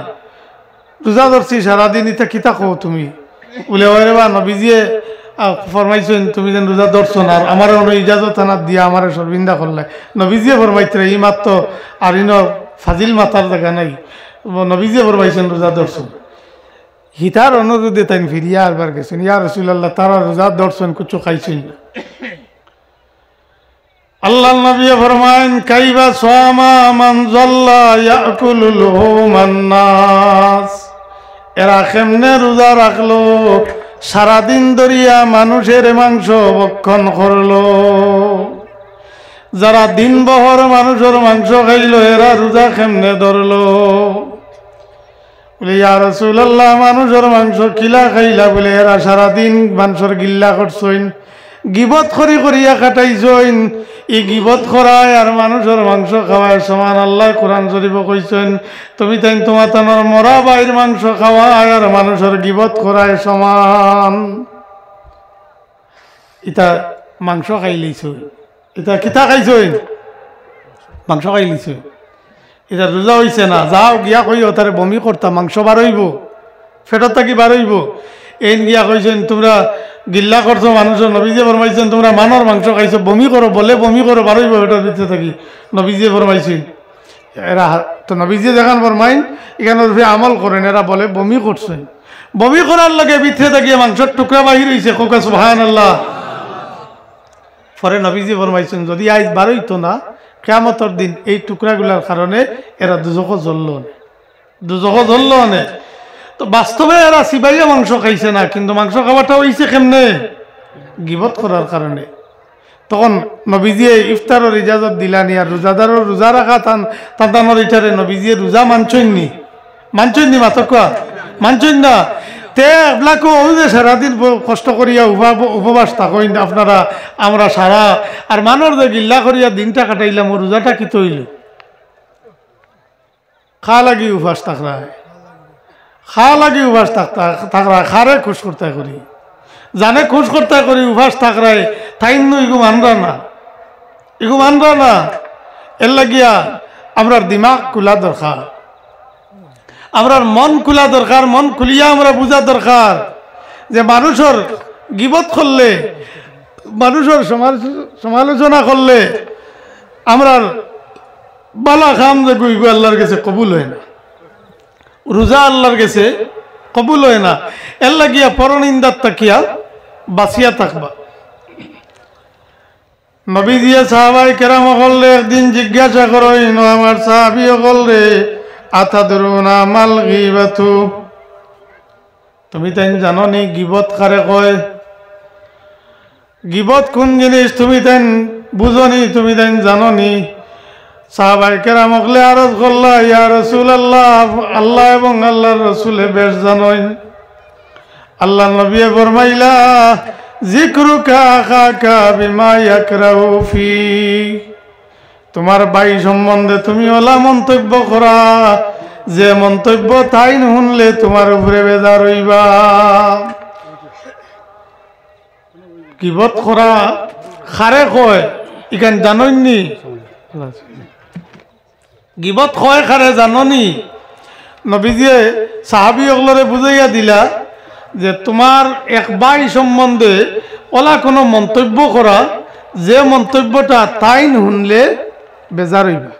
রোজা ধরছি সারাদিন, ইতা কিতা কও তুমি? বলে ওই রে বা নবীজিয়ে ফরমাইছেন তুমি যেন রোজা ধরছো না, আর আমার অন্য ইজাজত আনার দিয়া আমার সরবিন্দা করলাই। নবীজিয়ে ফরমাইছে ই মাত্র আর ইনো ফাজিল মাতার জায়গা নাই, নবীজিয়ে ফরমাইছেন রোজা ধরছো। হিতার অনুরোধে তাই ফিরিয়া আরবার গেছেন, ইয়া রাসূলুল্লাহ তারা রোজা ধরছেন কুচু খাইছেন না। আল্লাহ নবী ফরমায়েন কাইবা সামা মান যাল্লা ইয়াকুলু লুহুমান নাস, এরা কেমনে রোজা রাখলো, সারাদিন ধরিয়া মানুষের মাংস ভক্ষণ করলো। যারা দিনবহর মানুষের মাংস খাইলো এরা রোজা কেমনে ধরলো? বলে ইয়া রাসূলুল্লাহ মানুষের মাংস কিলা খাইলা? বলে এরা সারাদিন মানুষের গিল্লা করছইন, গিবত করি করিয়া কাটাইছইন। এই গিবত করায় আর মানুষের মাংস খাওয়ায় সমান। আল্লাহ কোরআন শরীফ কইছেন তুমি তাই তোমার তানোর মরা বাইর মাংস খাওয়ায় আর মানুষের গিবত করায় সমান। ইতা মাংস খাই লইছ, এটা কিতা খাইছইন? মাংস খাই লইছ। এটা রোজা হইছে না, যাও গিয়া কইও তারে বমি করতাম, মাংস বারইব, ফেটত থাকি বারইব। এন গিয়া কইছেন তোমরা গিল্লা করছো মানুষের, নবীজি ফরমাইছেন তোমরা মানর মাংস খাইছো, বমি করো, বলে বমি করো, বারইব ফেটর ভিতরে থাকি। নবীজি ফরমাইছেন এরা তো নবীজি দেখান ফরমাইন এখানে আমল করেন, এরা বলে বমি করছেন, বমি করার লাগে ভিতরে থাকিয়ে মাংসের টুকরা বাহির হয়েছে, কোকা সুবহানাল্লাহ। পরে নবীজি ফরমাইছেন যদি আজ বারইতো না, কিয়ামতের দিন এই টুকরাগুলার কারণে এরা দুজখ জ্বলল, দুজখ জ্বলল না। তো বাস্তবে এরা সিবাইয়া মাংস খাইছে না, কিন্তু মাংস খাওয়াটা হইছে কেমনে? গিবত করার কারণে। তখন নবীজিয়ে ইফতারের ইজাজত দিলানি, আর রোজাদারের রোজা রাখা তার ইটারে নবীজিয়ে রোজা মানছইনি, মানছইনি মাত্র কোয়া মানছইন না। তে আপনাকে ওই যে সারাদিন কষ্ট করিয়া উপবাস থাকইন আপনারা, আমরা সারা আর মানুষ যে গিল্লা করিয়া দিনটা কাটাইলাম, ও রোজাটা কি তৈল? খা লাগি উপবাস থাকরা, খা লাগি উপবাস থাকরা, খারে খুশ করতে করি, জানে খুশ করতে করি উপবাস থাকরায় তাইন ইগু মানরা না, ইগু মানরা না। এর লাগিয়া আমরার দিমাগ খোলা দরকার, আমরার মন খোলা দরকার, মন খুলিয়া আমরা বুঝা দরকার যে মানুষের গিবত করলে, মানুষের সমালোচনা করলে আমরার বালা খাম যে গুইগু আল্লাহর কাছে কবুল হয় না, রোজা আল্লাহর কাছে কবুল হয় না। এর লাগিয়া পরনিন্দার তাকিয়া বাঁচিয়া থাকবা। নবীজিয়া সাহাবাই কেরাম করলে একদিন জিজ্ঞাসা করেন আমার সাহাবি করলে আতাদরুনা মাল গিবাতু, তুমি তাই জানো নি গিবত কারে কয়? গিবত কোন জিনিস তুমি তাই বুঝনি, তুমি তাই জানো নি? সাহাবাই কেরাম হলে আরজ করলা ইয়া রাসূলুল্লাহ, আল্লাহ এবং আল্লাহর রাসূলে বেশ জানেন। আল্লাহ নবী ফরমাইলা যিকরুকা আখাকা বিমা ইয়াকরাহু ফি, তোমার ভাই সম্বন্ধে তুমি ওলা মন্তব্য করা যে মন্তব্য তাই শুনলে তোমার উপরে বেজার হইবা। গিবত করা খারে কয় ইখান জাননি? গিবত কয় খারে জাননি? নবীজিয়ে সাহাবী ওগুলোরে বুঝাইয়া দিলা যে তোমার এক ভাই সম্বন্ধে ওলা কোনো মন্তব্য করা যে মন্তব্যটা তাই শুনলে বেজার হইবা,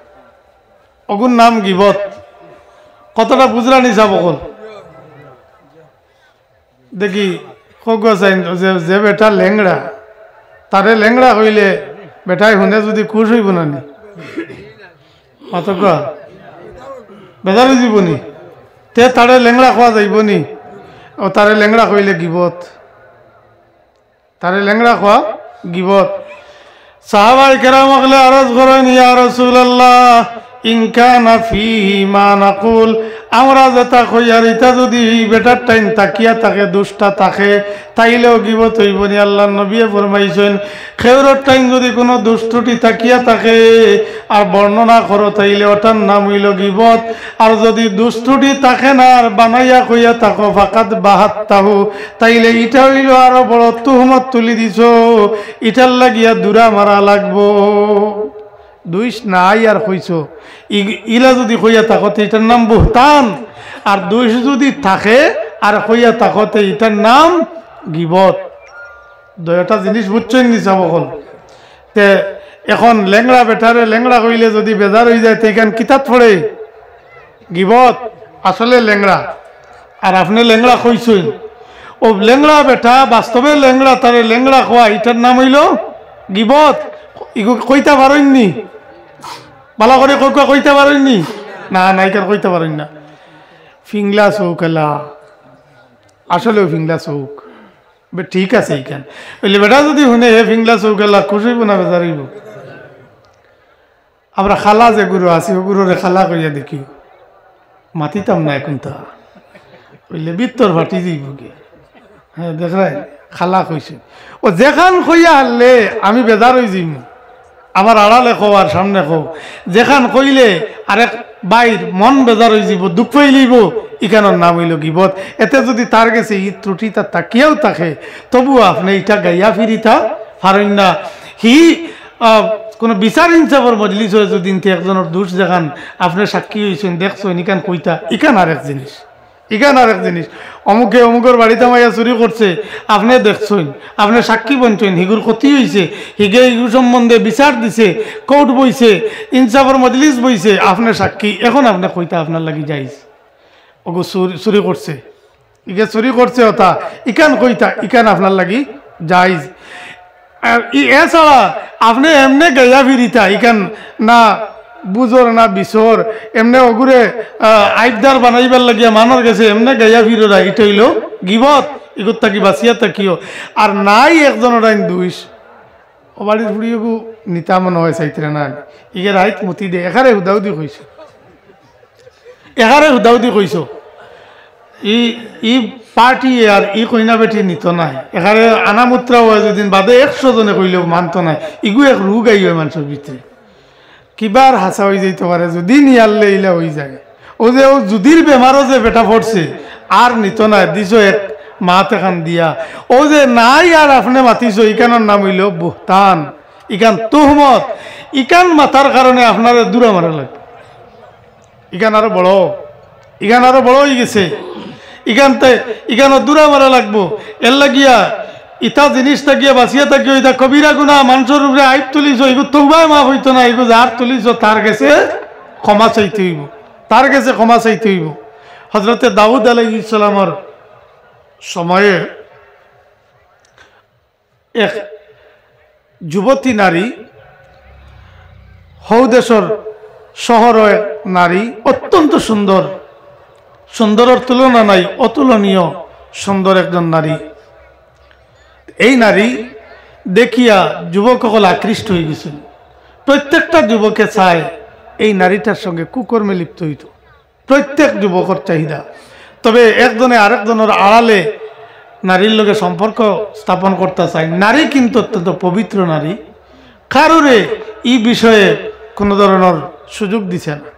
অগুর নাম গিবত। কতটা বুঝলা নিছা বকল দেখি যে বেটা লেংড়া, তারে লেংড়া হইলে বেটাই শুনে যদি খুশ হইব না নি? অত বেজার হয়ে যাব নি? তে তারে লেংড়া খাওয়া যাইব নি? ও তারে লেংড়া কইলে গিবত, তারে লেংড়া খাওয়া গিবত। সাহাবায়ে কেরাম হলে আরজ করেন, ইয়া রাসূলুল্লাহ ইন কানা ফীহি মা নাকুল, আমরা যেটা কই আর এটা যদি বেটার টাইম তাকিয়া থাকে, দুষ্টা থাকে, তাইলেও গিবত হইব নি। আল্লাহর নবী ফরমাইছেন, খেউরর টাইম যদি কোনো দুষ্টটি তাকিয়া থাকে আর বর্ণনা করো, তাইলে ওটার নাম হইল গিবত। আর যদি দুষ্টটি থাকে না আর বানাইয়া কইয়া থাকো, ফাকাত বাহাত্তাহু, তাইলে এটা হইল আরো বড় তুহমত তুলি দিছ, ইটার লাগিয়া দূরা মারা লাগবো। দুইশ নাই আর কইছো, ইলা যদি কইয়া থাকতে এটার নাম বুহতান, আর দুইশ যদি থাকে আর কইয়া থাকতে এটার নাম গিবত। দুইটা জিনিস বুঝছেন নি সবকল? তে এখন লেংড়া বেটারে লেংড়া কইলে যদি বেজার হয়ে যায়, তেখান কিতাব পড়ে গিবত আসলে লেংড়া, আর আপনি লেংড়া কইছেন। ও লেংড়া বেটা বাস্তবে লেংড়া, তারে লেংড়া খোয়া, এটার নাম হইল গিবত। ইগো কইতা পারেননি, ভালো করে কইতে পারেননি? না নাইকার কইতে পারেন না। ফিংলা চৌক এলা আসলেও ফিংলা চৌক, ঠিক আছে। এইখান বললে বেটা যদি শুনে হে ফিংলা চৌক এলা, খুশি হইব না বেজার হইব? আমরা খালা যে গুরু আছি, ও গুরুরে খালা কইয়া দেখি, মাতিতাম না এখন তা বললে বিত্তর ফাটি যাইব গে। হ্যাঁ দেখাই খালা কইছে, ও যেখান কইয়া হারলে আমি বেজার হয়ে যাইম, আমার আড়ালে খো আর সামনে খো, যেখান কইলে আরেক বাইর মন বেজার হয়ে যাব, দুঃখ হইলিব, ইখানোর নাম হইল গিবত। এতে যদি তার কাছে ই ত্রুটি তার তাকিয়াও থাকে, তবুও আপনি এটা গাইয়া ফিরিতা পারেন না। হি কোনো বিচার ইনসাফের মজলিস হয়ে যদি একজনের দোষ দেখান, আপনি সাক্ষী হয়েছেন, দেখছেন, ইখান কইতা, ইখান আরেক জিনিস, ইখান আরেক জিনিস। অমুকে অমুকের বাড়িতে মাইয়া চুরি করছে, আপনি দেখছেন, আপনি সাক্ষী বনছেন, হিগুর ক্ষতি হয়েছে, হিগে হিগুর সম্বন্ধে বিচার দিছে, কোর্ট বইছে, ইনসাফের মজলিস বইছে, আপনি সাক্ষী। এখন আপনি কইতা আপনার লাগি যাইস, ওগো চুরি করছে, ইকে চুরি করছে ওটা, ইখান কইতা, ইখান আপনার লাগি যাইস। আর এছাড়া আপনি এমনি গাইয়া ফিরিতা, ইখান না বুঝর না বিচর, এমনি অগুরে আইবদার বানাইবার লাগিয়া মানর গেছে, এমনি গাইয়া ফিরোরা, এটা হইল গিবত। ইগুর থাকি বাঁচিয়া থাকিও। আর নাই একজনের আইন দুইশ, ও বাড়ির ফুড়িয়েগু নিতা মনে হয় চাইতে না, ইগের আইত মতি দে, এখারে হুদাউদি কইস, এখারে হুদাউদি কইস, ই পার্টি আর ই কইনা বেটি নিত নাই, এখানে আনামুত্রা হয় যেদিন বাদে 100 জনে কইলেও মানত নাই। ইগু এক রোগ আই হয় মানুষের ভিতরে, কিবার হাসা হয়ে যাইতে পারে যদি নিয়ারলে ইলা হয়ে যায়। ও যে ও যদির বেমারও যে বেটা পড়ছে আর নিত না, দিছ এক মাত এখান দিয়া, ও যে নাই আর আপনি মাতিছ, ইকানোর নাম হইল বুহতান, ইকান তুহমত। ইকান মাথার কারণে আপনার দূরে মারা লাগবে, ইকান আরো বড়, ইকান আরো বড় হয়ে গেছে, ইকানো দূরে মারা লাগবো। এর লাগিয়া ইটা জিনিসটা গিয়ে বাঁচিয়ে থাকিও, এটা কবিরা গুণা, মানুষের উপরে আইব তুলিছ, এগুলো তৌবাই মাফ হইতো না, এগুলো যার তুলিছ তার কাছে ক্ষমা চাইতে হইব, তার কাছে ক্ষমা চাইতে হইব। হজরতে দাউদ আলাইহিস সালামের সময়ে এক যুবতী নারী, হৌদেশর শহরের নারী, অত্যন্ত সুন্দর, সুন্দরের তুলনা নাই, অতুলনীয় সুন্দর একজন নারী। এই নারী দেখিয়া যুবক সকল আকৃষ্ট হয়ে গেছেন। প্রত্যেকটা যুবকে চায় এই নারীটার সঙ্গে কুকর্মে লিপ্ত হইত, প্রত্যেক যুবকের চাহিদা। তবে একজনে আরেকজনের আড়ালে নারীর লগে সম্পর্ক স্থাপন করতে চায়। নারী কিন্তু অত্যন্ত পবিত্র নারী, কারোরে এই বিষয়ে কোনো ধরনের সুযোগ দিছে না।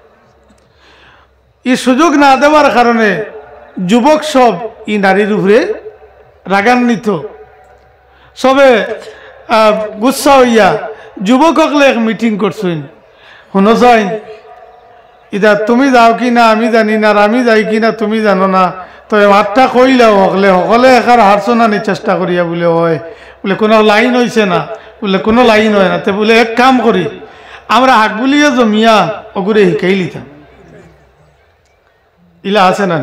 এই সুযোগ না দেওয়ার কারণে যুবক সব এই নারীর উপরে রাগান্বিত, সবে গুচ্ছা হইয়া যুবক হকলে এক মিটিং করছেন, শুনো যাই ইদা তুমি যাও কি না আমি জানি না, আর আমি যাই কি না তুমি জানো না, তো মাতটা কইলাও হকলে সকলে একার হারছনানি চেষ্টা করিয়া বলে হয়, বলে কোনো লাইন হয়েছে না, বলে কোনো লাইন হয় না, তো বলে এক কাম করি আমরা হাক বুলিয়ে জমিয়া ওগুরে শিখাই লিতাম। ইলা আছে না,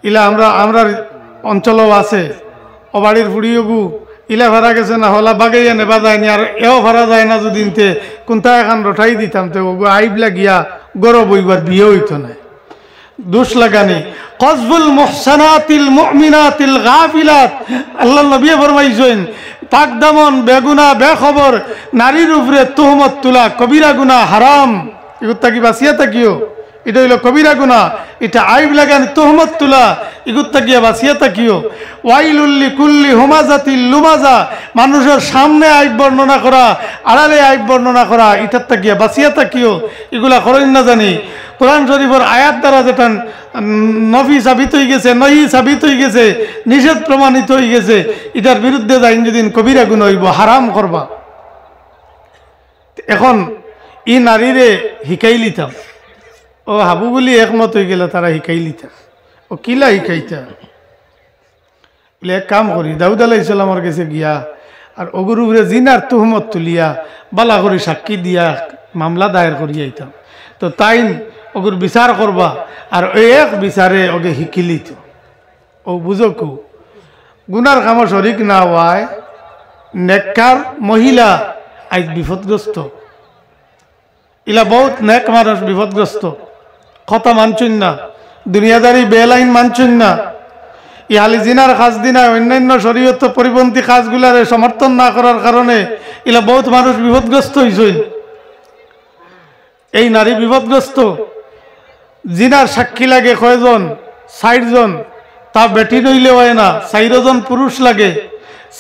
ইলা আমরা অঞ্চলও আছে, ও বাড়ির ফুড়িয়েগু ইলা ভাড়া গেছে না, হলা বাগাইয়া নেবা যায়নি, আর এও ভাড়া যায় না যদি কোনটা এখন রঠাই দিতাম, তো আইবলা গিয়া গরব হইবার বিয়ে হইতো না। দোষ লাগানি কসবুল মুহসানাতিল মুমিনাতিল গাফিলাত আল্লাহ নবী ফরমাইছেন পাক দামন বেগুনা বেখবর নারীর উপরে তুহমত তোলা কবিরা গুনাহ হারাম এগুতা কি বাঁচিয়া থাকিও এটা হইল কবিরা গুনাহ এটা আইব লাগানি তুহমত তোলা এগুতা কি বাঁচিয়া থাকিও ওয়াইলুল্লি কুল্লি হুমাজাতিল লুমাজা মানুষের সামনে আইব বর্ণনা করা আড়ালে আইব বর্ণনা করা এটার তাকিয়া বাঁচিয়া থাকিও এগুলা করেন না জানি কোরআন শরীফের আয়াত দ্বারা যেটা নফি সাবিত হয়ে গেছে নহি সাবিত হয়ে গেছে নিষেধ প্রমাণিত হয়ে গেছে এটার বিরুদ্ধে যাই যেদিন কবিরা গুনাহ হইব হারাম করবা এখন ই নারীরে শিকাই লিতাম ও হাবুগুলি একমত হয়ে গেলে তারা শিকাই লিতাম ও কিলা শিকাইতা বলে এক কাম করি দাউদ আলাইহিস সালামের কাছে গিয়া আর অগুরুরে জিনার তুহমত তুলিয়া বালা করে সাক্ষী দিয়া মামলা দায়ের করিয়া আইতাম তো তাই ওগুর বিচার করবা আর এক বিচারে ওকে শিকিলিত ও বুঝকু গুনার কাম শরিক না হওয়ায় নেককার মহিলা আজ বিপদগ্রস্ত ইলা বহুত নেক মানুষ বিপদগ্রস্ত কথা মানছেন না দুনিয়াদারি বেলাইন মানছেন না ইহালি জিনার কাজ দিনা অন্যান্য শরীয়ত পরিপন্থী কাজগুলারে সমর্থন না করার কারণে ইলা বহুত মানুষ বিপদগ্রস্ত হয়েছেন এই নারী বিপদগ্রস্ত জিনার সাক্ষী লাগে কয়জন 60 জন তা বেটি নইলে হয় না 4 জন পুরুষ লাগে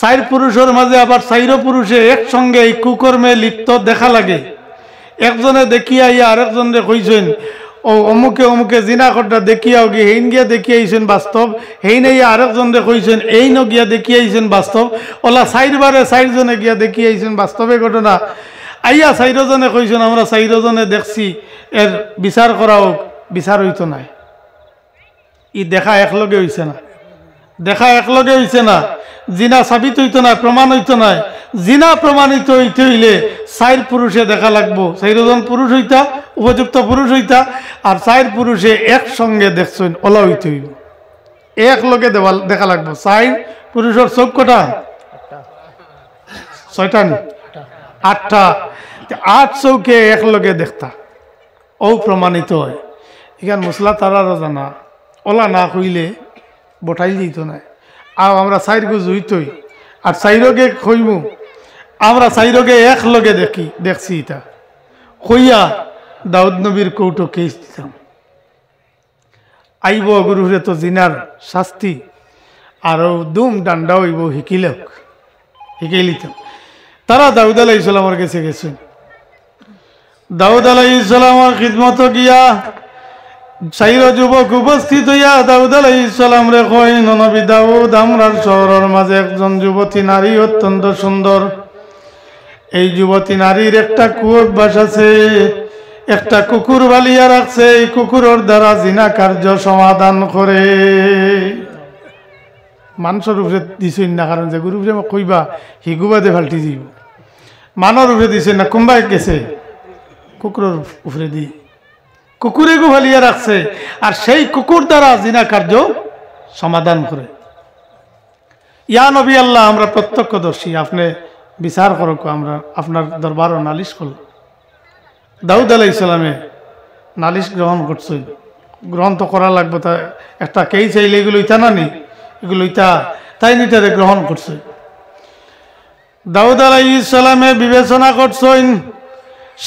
4 পুরুষের মাঝে আবার 4 পুরুষে একসঙ্গে এই কুকর্মে লিপ্ত দেখা লাগে একজনে দেখিয়া ইয়া আরেকজনে কইছেন ও অমুকে অমুকে জিনা করটা দেখিয়াও গিয়ে হেইন গিয়া দেখিয়ে আইছেন বাস্তব হেইন ইয়া আরেকজনে কইছেন এই ন গিয়া দেখিয়ে আইছেন বাস্তব ওলা 4 বারে 4 জনে গিয়া দেখিয়ে আইছেন বাস্তবে ঘটনা আইয়া 4 জনে কইছেন আমরা 4 জনে দেখছি এর বিচার করা হোক বিচার হইতো নাই ই দেখা একলগে হইছে না দেখা একলগে হইছে না জিনা সাবিত হইতো না প্রমাণ হইতো না জিনা প্রমাণিত হইতে হইলে 4 পুরুষে দেখা লাগবো 4 জন পুরুষ হইতা উপযুক্ত পুরুষ হইতা আর 4 পুরুষে একসঙ্গে দেখছেন ওলা হইতে হইব একলগে দেখা লাগবো 4 পুরুষের চোখ কটা 6টা নি 8টা 8 চৌকে একলগে দেখতা ও প্রমাণিত হয় এখান মশলা তারারও জানা ওলা না কইলে বঠাই দিত না আর আমরা 4 গুজ হইতই আর 4গে কইমু আমরা 4গে একলগে দেখছি এটা কইয়া দাউদ নবীর কৌটো কেস দিতাম আইব গুরুরে তো জিনার শাস্তি আর দুম ডান্ডা হইব শিকাই লিতাম তারা দাউদ আলাইহিস সালামের কাছে গেছেন দাউদ আলাইহিস সালামের খিদমত গিয়া 4 যুবক উপস্থিত হইয়া দাউদ আলাইহিস সালাম রে কইন নবী দাউদ আমরার শহরের মাঝে একজন যুবতী নারী অত্যন্ত সুন্দর এই যুবতী নারীর একটা কুঅভ্যাস আছে একটা কুকুর বালিয়া রাখছে এই কুকুরের দ্বারা জিনা কার্য সমাধান করে মানুষের উপরে দিছেন না কারণ যে গুরু কইবা হিগুবাদে ফাল্টি দিব মানর উপরে দিছেন না কুম্বাই গেছে কুকুরের উপরে দি কুকুরে গো ফালিয়া রাখছে আর সেই কুকুর দ্বারা জিনা কার্য সমাধান করে ইয়া নবী আল্লাহ আমরা প্রত্যক্ষদর্শী আপনি বিচার করক আমরা আপনার দরবারও নালিশ করল দাউদ আলাইহিস সালামে নালিশ গ্রহণ করছে গ্রহণ তো করা লাগবে তা একটা কেই চাইলে এগুলো ইতা না নি এগুলো ইতা তাই নিটারে গ্রহণ করছে দাউদ আলাইহিস সালামে বিবেচনা করছেন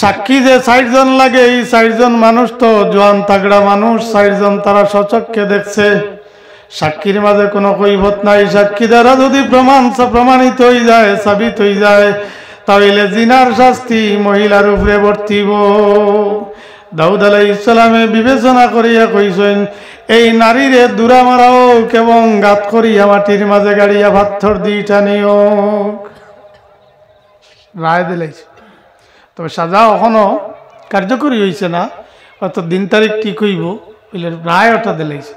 সাক্ষী যে 4 জন লাগে এই 4 জন মানুষ তো জোয়ান তাগড়া মানুষ 4 জন তারা সচক্ষে দেখছে সাক্ষীর মাঝে কোনো কৈফত নাই সাক্ষী দ্বারা যদি প্রমাণিত হয়ে যায় সাবিত হয়ে যায় তাহলে জিনার শাস্তি মহিলার উপরে বর্তিব দাউদ আলাইহিস সালামে বিবেচনা করিয়া কইছেন এই নারীরে দূরা মারাও এবং গাত করিয়া মাটির মাঝে গাড়িয়া পাথর দিয়ে টানিও রায় দিলাইছে তবে সাজা এখনো কার্যকরী হয়েছে না হয়তো দিন তারিখ ঠিক হইব বলে রায় ওটা দিলাইছে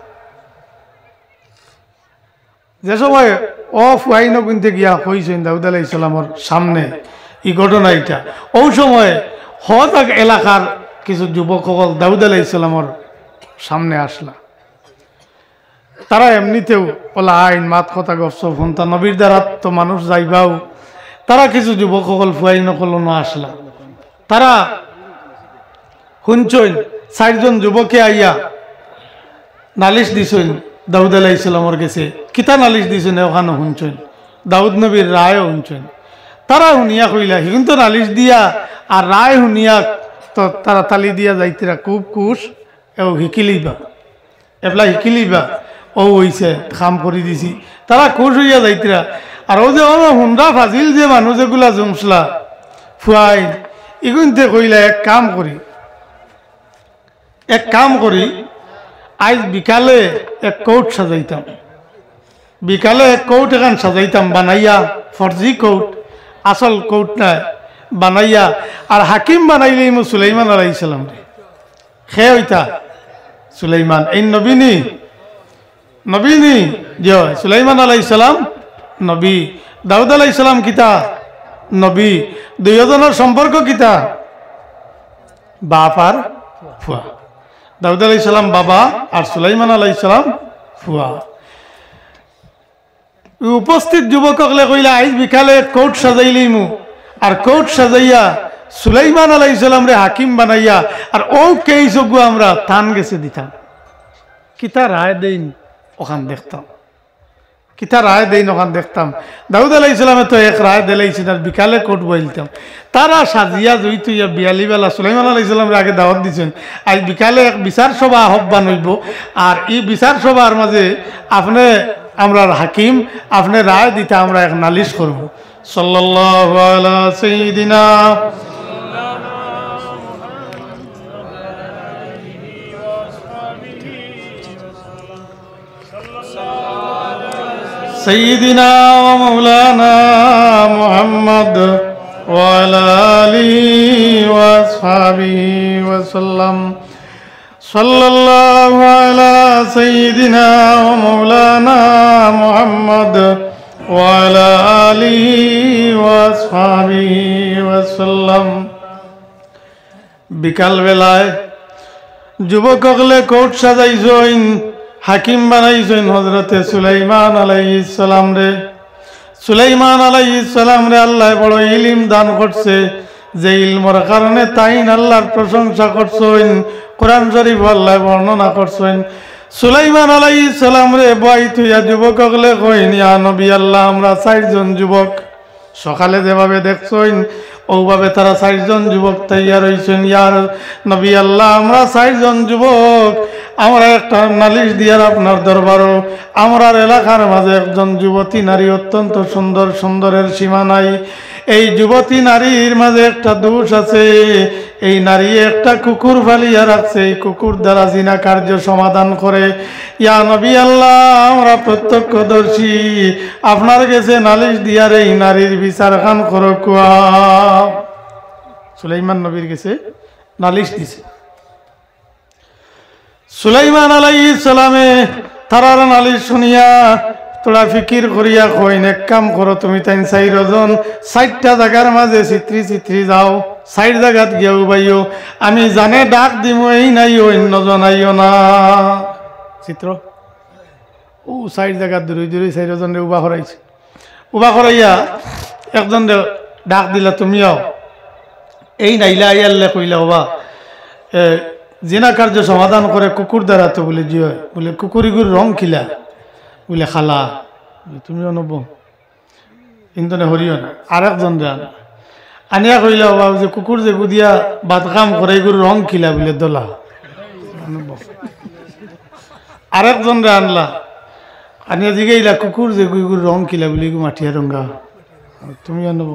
যে সময় ফুয়াইন কিনতে গিয়া হয়েছেন দাউদ আলাইহিস সালামের সামনে এই ঘটনা এটা ওই সময় হতাক এলাকার কিছু যুবক সকল দাউদ আলাইহিস সালামের সামনে আসলা তারা এমনিতেও ওলা আইন মাত কথা গপসপ ফোনতা নবীর দ্বারা তো মানুষ যাইবাও তারা কিছু যুবক সকল ফুয়াইন কলনো আসলা তারা শুনছেন 4 জন যুবকে আইয়া নালিশ দিছেন দাউদ আলাইহিস সালামর কাছে কিতা নালিশ দিছেন ওখানে শুনছেন দাউদ নবীর রায়ও শুনছেন তারা শুনিয়া কইলা কিন্তু নালিশ দিয়া আর রায় শুনিয়া তো তারা তালি দিয়া যাইতিরা খুব খুশ এও শিকিলিবা এবলা শিকিলিবা ও হইছে কাম করে দিছি তারা খুশ হইয়া যাইতিরা আর ও যে হুন্ডা ফাজিল যে মানুষ যেগুলা জমসলা ফুয়াই এগুনতে কইলা এক কাম করি আজ বিকালে এক কৌট সাজাইতাম বিকালে এক কৌট এখান সাজাইতাম বানাইয়া ফর্জি কৌট আসল কৌট নাই বানাইয়া আর হাকিম বানাইলেই মো সুলাইমান আলাইহিস সালাম রে খে হইতা সুলাইমান এই নবীনি যে সুলাইমান আলাইহিস সালাম নবী দাউদ আলাইহিস সালাম কিতা নবী দুইজনের সম্পর্ক কিতা বাপ আর ফুয়া দাউদ আলাইহিস সালাম বাবা আর সুলাইমান আলাইহিস সালাম ফুয়া উপস্থিত যুবকলে কইলা আইজ বিকালে কোট সাজাইলেই মু আর কোট সাজাইয়া সুলাইমান আলাইহিস সালাম রে হাকিম বানাইয়া আর ও কেই যোগ্য আমরা থান গেছে দিতাম কিতা রায় দেন ওখান দেখতাম কিতা রায় দেন ওখান দেখতাম দাউদ আলাইহিস সালামে তো এক রায় দিলাইছেন আর বিকালে কোট বইলতাম তারা সাজিয়া জইতুইয়া বিয়ালিবেলা সুলাইমান আলাইহিস সালাম রে আগে দাওয়াত দিছেন আজ বিকালে এক বিচার সভা আহ্বান হইব আর এই বিচার সভার মাঝে আপনি আমরার হাকিম আপনি রায় দিতে আমরা এক নালিশ করব সাল্লাল্লাহু আলা সাইয়্যিদিনা সাইয়্যিদিনা ওয়া মাওলানা মুহাম্মদ ওয়া আলা আলিহি ওয়া আসহাবিহি ওয়া সাল্লাম সাল্লাল্লাহু আলা সাইয়্যিদিনা ওয়া মাওলানা মুহাম্মদ ওয়া আলা আলিহি ওয়া আসহাবিহি ওয়া সাল্লাম বিকাল বেলায় যুবকগলে কোট সাজাইছেন হাকিম বানাইছেন হযরতে সুলাইমান আলাইহিস সালাম রে সুলাইমান আলাইহিস সালাম রে আল্লাহ বড় ইলম দান করছে যে ইলমের কারণে তাইন আল্লাহর প্রশংসা করছেন কোরআন শরীফ আল্লাহ বর্ণনা করছেন সুলাইমান আলাইহিস সালাম রে বইতুয়া যুবকগলে কইন ইয়া নবী আল্লাহ আমরা 4 জন যুবক সকালে যেভাবে দেখছেন ওভাবে তারা 4 জন যুবক তৈয়ার হইছেন ইয়া নবী আল্লাহ আমরা 4 জন যুবক আমরা একটা নালিশ দিয়ার আপনার দরবারও আমরার এলাকার মাঝে একজন যুবতী নারী অত্যন্ত সুন্দর সুন্দরের সীমা নাই এই যুবতী নারীর মাঝে একটা দোষ আছে এই নারী একটা কুকুর ফালিয়া রাখছে এই কুকুর দ্বারা জিনা কার্য সমাধান করে ইয়া নবী আল্লাহ আমরা প্রত্যক্ষদর্শী আপনার কাছে নালিশ দিয়ার এই নারীর বিচার খান করো কুয়া সুলাইমান নবীর কাছে নালিশ দিছে সুলাইমান আলাইহিস সালামে তারার নালিশ শুনিয়া তোরা ফিকির করিয়া কইন এক কাম করো তুমি তাই 4 জন 4টা জায়গার মাঝে চিত্রি যাও 4 জায়গাত গিয়া উবাইও আমি জানে ডাক দিমু এই নাই অন্যজন আইও না চিত্র ও 4 জায়গা দূরে 4 জন উবা করাইছে উবা করাইয়া একজন ডাক দিলা তুমি আও এই নাইলা আইয়াল্লে কইলা ওবা জিনা কার্য সমাধান করে কুকুর দ্বারা তো বলে জি হয় বলে কুকুরিগুর রং খিলা বলে খালা তুমি অনব ইন্দনে হরিও না আর একজন আনিয়া কইলা বাবু যে কুকুর যে গুদিয়া বাদ কাম করে এগুলো রং খিলা বলে দোলা আর একজন আনলা আনিয়া জিগাইলা কুকুর যে গুইগুর রং খিলা বলে মাটিয়া রঙ্গা তুমি অনব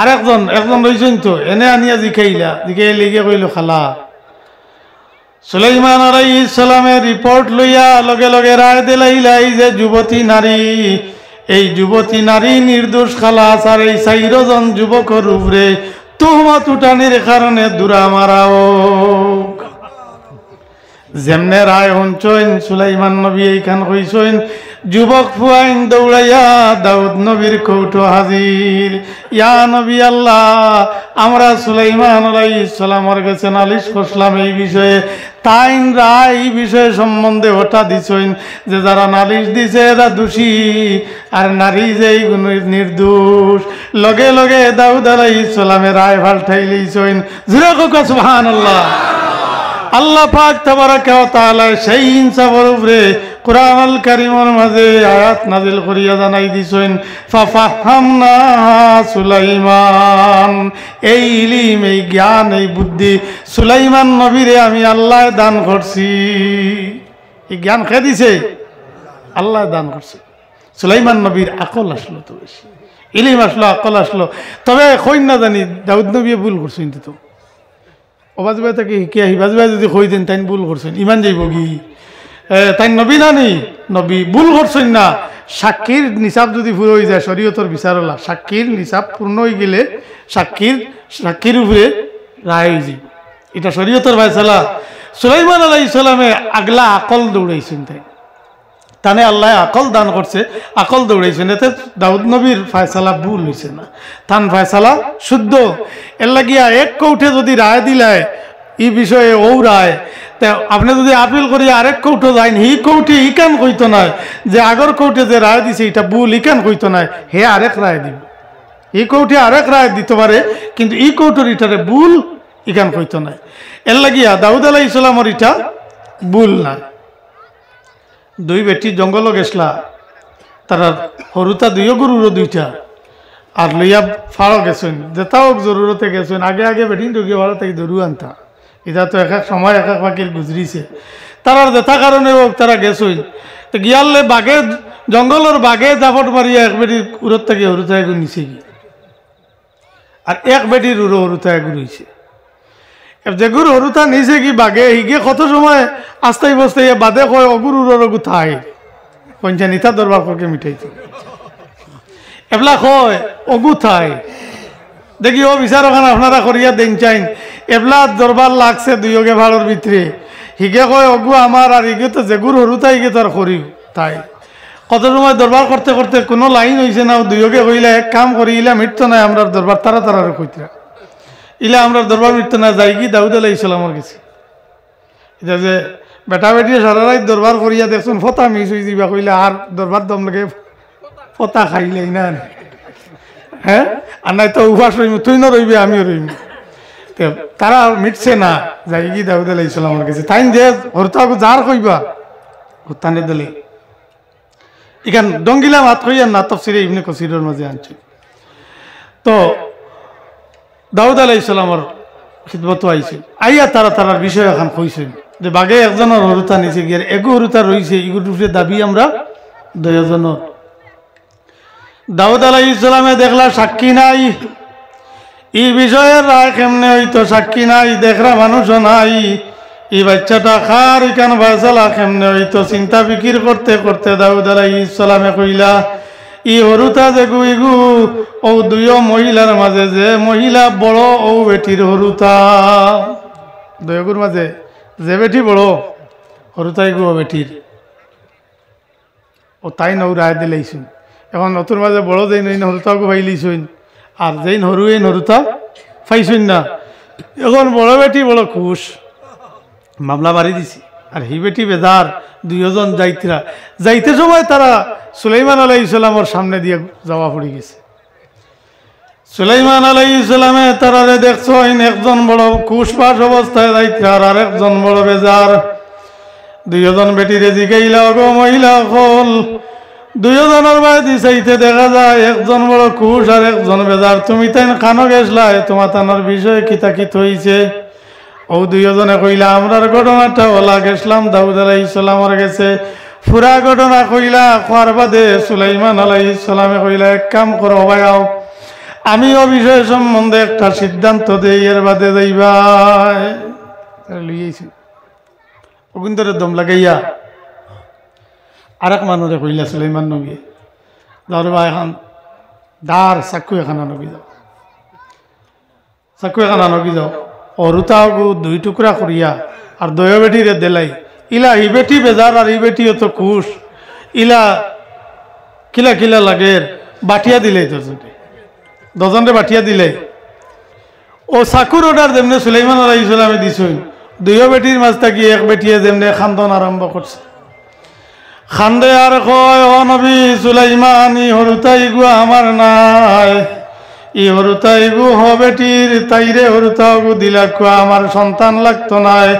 আর একজন রয়েছেন তো এনে আনিয়া জিগাইলে গিয়ে কইল খালা সুলাইমান আলাইহিস সালামের রিপোর্ট লইয়া লগে লগে রায় দিলাইলাই যে যুবতী নারী এই যুবতী নারী নির্দোষ খালাস আর এই 4 জন যুবকের উপরে তুহমত উঠানির কারণে দুরা মারাও যেমনে রায় হনছইন সুলাইমান নবী এইখান কইছইন যুবক ফুয়াইন দৌড়াইয়া দাউদ নবীর কৌটো হাজির ইয়া নবী আল্লাহ আমরা সুলাইমান আলাইহিস সালামের কাছে নালিশ করলাম এই বিষয়ে তাইন রায় এই বিষয়ে সম্বন্ধে ওটা দিছইন যে যারা নালিশ দিছে এরা দোষী আর নারী যে এই নির্দোষ লগে লগে দাউদ আলাইহিস সালামের রায় পাল্টাই লইছইন জোরে কোকা সুবহানাল্লাহ আল্লাহ পাক তাবারাকা ওয়া তাআলা সেই ইনসাফের উপরে কুরআনুল কারীমের মাঝে আয়াত নাযিল করিয়া জানাই দিছেন ফাফাহামনা সুলাইমান। এই ইলম, এই জ্ঞান, এই বুদ্ধি সুলাইমান নবীরে আমি আল্লাহ দান করছি। এই জ্ঞান কে দিছে? আল্লাহ দান করছে। সুলাইমান নবীর আকল আসলো তো বেশি, ইলম আসলো, আকল আসলো। তবে কই না জানি দাউদ নবী ভুল করছেন। তো অবাজবাই তাকে শিখে আহি বাজবাই যদি কই দেন তাই ভুল করছেন, ইমান যাইব কি? তাই নবী নানি নবী ভুল করছেন না। সাক্ষীর নিসাব যদি পুরো হয়ে যায় শরীয়তর বিচার হলা, সাক্ষীর নিসাব পূর্ণ হয়ে গেলে সাক্ষীর উপরে রায় হয়ে যাব, এটা শরীয়তর ফয়সালা। সুলাইমান আলাইহিস সালামে আগলা আকল দৌড়াইছেন, তাই তানে আল্লাহ আকল দান করছে, আকল দৌড়াইছেন। এতে দাউদ নবীর ফয়সালা ভুল হয়েছে না, তান ফয়সালা শুদ্ধ। এর লাগিয়া এক কৌঠে যদি রায় দিলায় এই বিষয়ে ও রায়, তা আপনি যদি আপিল করি আরেক কৌটো যাইন, হি কৌটি ইকান কইতো নয় যে আগর কৌটে যে রায় দিছে এটা ভুল, ইকান কইতো নয়, হে আরেক রায় দিব। এই কৌটি আরেক রায় দিতে পারে, কিন্তু এই কৌটোর ইটারে ভুল ইকান কইতো নয়। এর লাগিয়া দাউদ আলাইহিস সালামর এটা ভুল না। দুই বেটি জঙ্গল গেছলা, তারা হরুতা দুইও গরুরও দুইটা আর লইয়া ফাড়ো গেছেন, যেটাও জরুরতে গেছেন। আগে আগে বেটিন ঢুকে ভাড়া থেকে ধরু আনতা, এটা তো এক এক সময় এক এক পাখির গুজরিছে। তারার যেটা কারণে হোক তারা গেছেন, তো গিয়ালে বাঘে জঙ্গলের বাঘে জাফট মারিয়া এক বেটির উড়ত থেকে হরুতায় নিচে গিয়ে, আর এক বেটির উড়ো হরুতায় ঘুরইছে। যে গুরু হরুতা নিচে কি বাঘে হিগে কত সময় আস্তাই বস্তাই বাদে কয় অগুরুর অগু থাই পঞ্চানিতা দরবার করকে মিঠাইছে, এবলা কয় অগু থাই। দেখি ও বিচার ওখানে আপনারা করিয়া দেন চাইন, এবলা দরবার লাগছে দুইগে ভাড়ার ভিতরে, হিগে কয় অগু আমার, আর হিগে তো যে গুরু হরুতা হিগে তোর করি তাই। কত সময় দরবার করতে করতে কোনো লাইন হয়েছে না, দুইগে কইলে এক কাম করি ইলা মৃত্যু নাই আমরা দরবার তারা তারা কইতে ইলা আমরা দরবার মৃত্যু না যাই কি দাউদ আলাইহিস সালামর গেছে। এটা যে বেটা বেটি সারা রাত দরবার করিয়া দেখুন ফতা মিস হয়ে যাবা কইলে আর দরবার দম লাগে ফতা খাইলে না, হ্যাঁ, আর নাই তো উপাস রইম, তুই না রইবি আমিও রইম। তারা মিটছে না, যাই কি দাউদ আলাইহিস সালামর গেছে। তাই যে হরতাকে যার কইবা হুতানে দিলে এখান ডঙ্গিলা মাত কইয়া না তাফসীরে ইবনে কাসীরের মাঝে আনছে। তো দাউদ আলাইহিস সালামর খিদমত আইছে, আইয়া তারা তারার বিষয় এখন কইছেন যে বাঘে একজনের হরুতা নিচে গিয়ে এগু হরুতা রইছে, এগুলোর দাবি আমরা দুইজনের। দাউদ আলাইহিস সালামে দেখলা সাক্ষী নাই, এই বিষয়ের রায় কেমনে হইতো সাক্ষী নাই, দেখরা মানুষও নাই, এই বাচ্চাটা খার ইকান ফয়সালা কেমনে হইতো। চিন্তা ফিকির করতে করতে দাউদ আলাইহিস সালামে কইলা ই হরুতা যে গুইগু ও দুইও মহিলার মাঝে যে মহিলা বড় ও বেটির হরুতা, দুইগুর মাঝে যে বেটি বড় হরুতাই গু বেটির, ও তাই নৌ রায় দিলেইছুন। এখন নতুন মাঝে বড় যেই নই হরুতাকে পাইলিছুন, আর যেই হরু এই হরুতা পাইছুন না। এখন বড় বেটি বড় খুশ, মামলা বাড়ি দিছি, আর হি বেটি বেজার। দুইজন যাইতে সময় তারা সুলাইমান আলাইহিস সালামর সামনে দিয়ে যাওয়া পড়ে গেছে। সুলাইমান আলাইহিস সালামে তারারে দেখছেন একজন বড় খুশবাস অবস্থায় যাইতে, আর আরেকজন বড় বেজার। দুইজন বেটিরে জিগাইলা গো মহিলা হল, দুইজনের বাড়ি চাইতে দেখা যায় একজন বড় খুশ আর একজন বেজার। তুমি তাই কানো গেছলাই, তোমার তানোর বিষয়ে কিতাকিত হইছে। ও দুইজনে কইলা আমরার ঘটনাটা ওলা গেছিলাম দাউদ আলাইহিস সালামর গেছে। পুরা ঘটনা কইলা কোয়ার বাদে সুলাইমান আলাইহিস সালামে কইলা এক কাম করো ভাইয়াও, আমি ও বিষয় সম্বন্ধে একটা সিদ্ধান্ত দেই, এর বাদে যাইবা লইয়েছি। ওগুন্তরে দম লাগাইয়া আরেক মানুষে কইলা সুলাইমান নবী যাওয়ার বা এখন দার চাকু এখানা নবী যাও, চাকু এখানা নবী যাও, অরুতাগু দুই টুকরা করিয়া আর দয়া বেটিরে দেলাই। ইলা ই বেটি বেজার আর ই বেটিও তো খুশ, ইলা কিলা কিলা লাগে বাটিয়া দিলে তো দজনরে বাটিয়া দিলে। ও চাকুর অর্ডার যেমনি সুলাইমান আলাইহিস সালামে দিছুন, দুইও বেটির মাঝ থাকি এক বেটিয়ে যেমনি খান্দন আরম্ভ করছে। খান্দে আর কয় ও নবী সুলাইমান, ই হরুতাই গু আমার নাই, ই হরুতাই গু হ বেটির, তাইরে হরুতাগু দিলা কুয়া আমার সন্তান লাগতো নাই।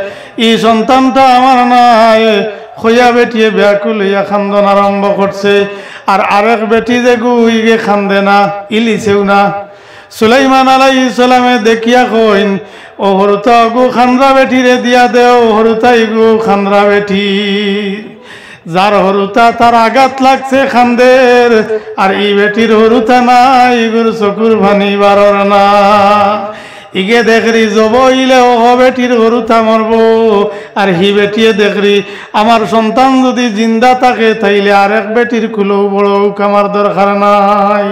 এই সন্তানটা আমার নাই হইয়া বেটিয়ে ব্যাকুল হইয়া খান্দন আরম্ভ করছে। আর আরেক বেটি যে গুইগে খান্দে না, ইলিছেও না। সুলাইমান আলাইহিস সালামে দেখিয়া কইন, ও হরুতা গু খান্দরা বেটিরে দিয়া দেও, হরুতাই গু খান্দরা বেটি। যার হরুতা তার আঘাত লাগছে খান্দের, আর এই বেটির হরুতা নাই, ইগুর চকুর ভানি বারর না। ইগে দেখরি জব ইলে ও বেটির হরুতা মরব, আর হি বেটিয়ে দেখরি আমার সন্তান যদি জিন্দা থাকে তাইলে আরেক বেটির কুলও বড় আমার দরকার নাই।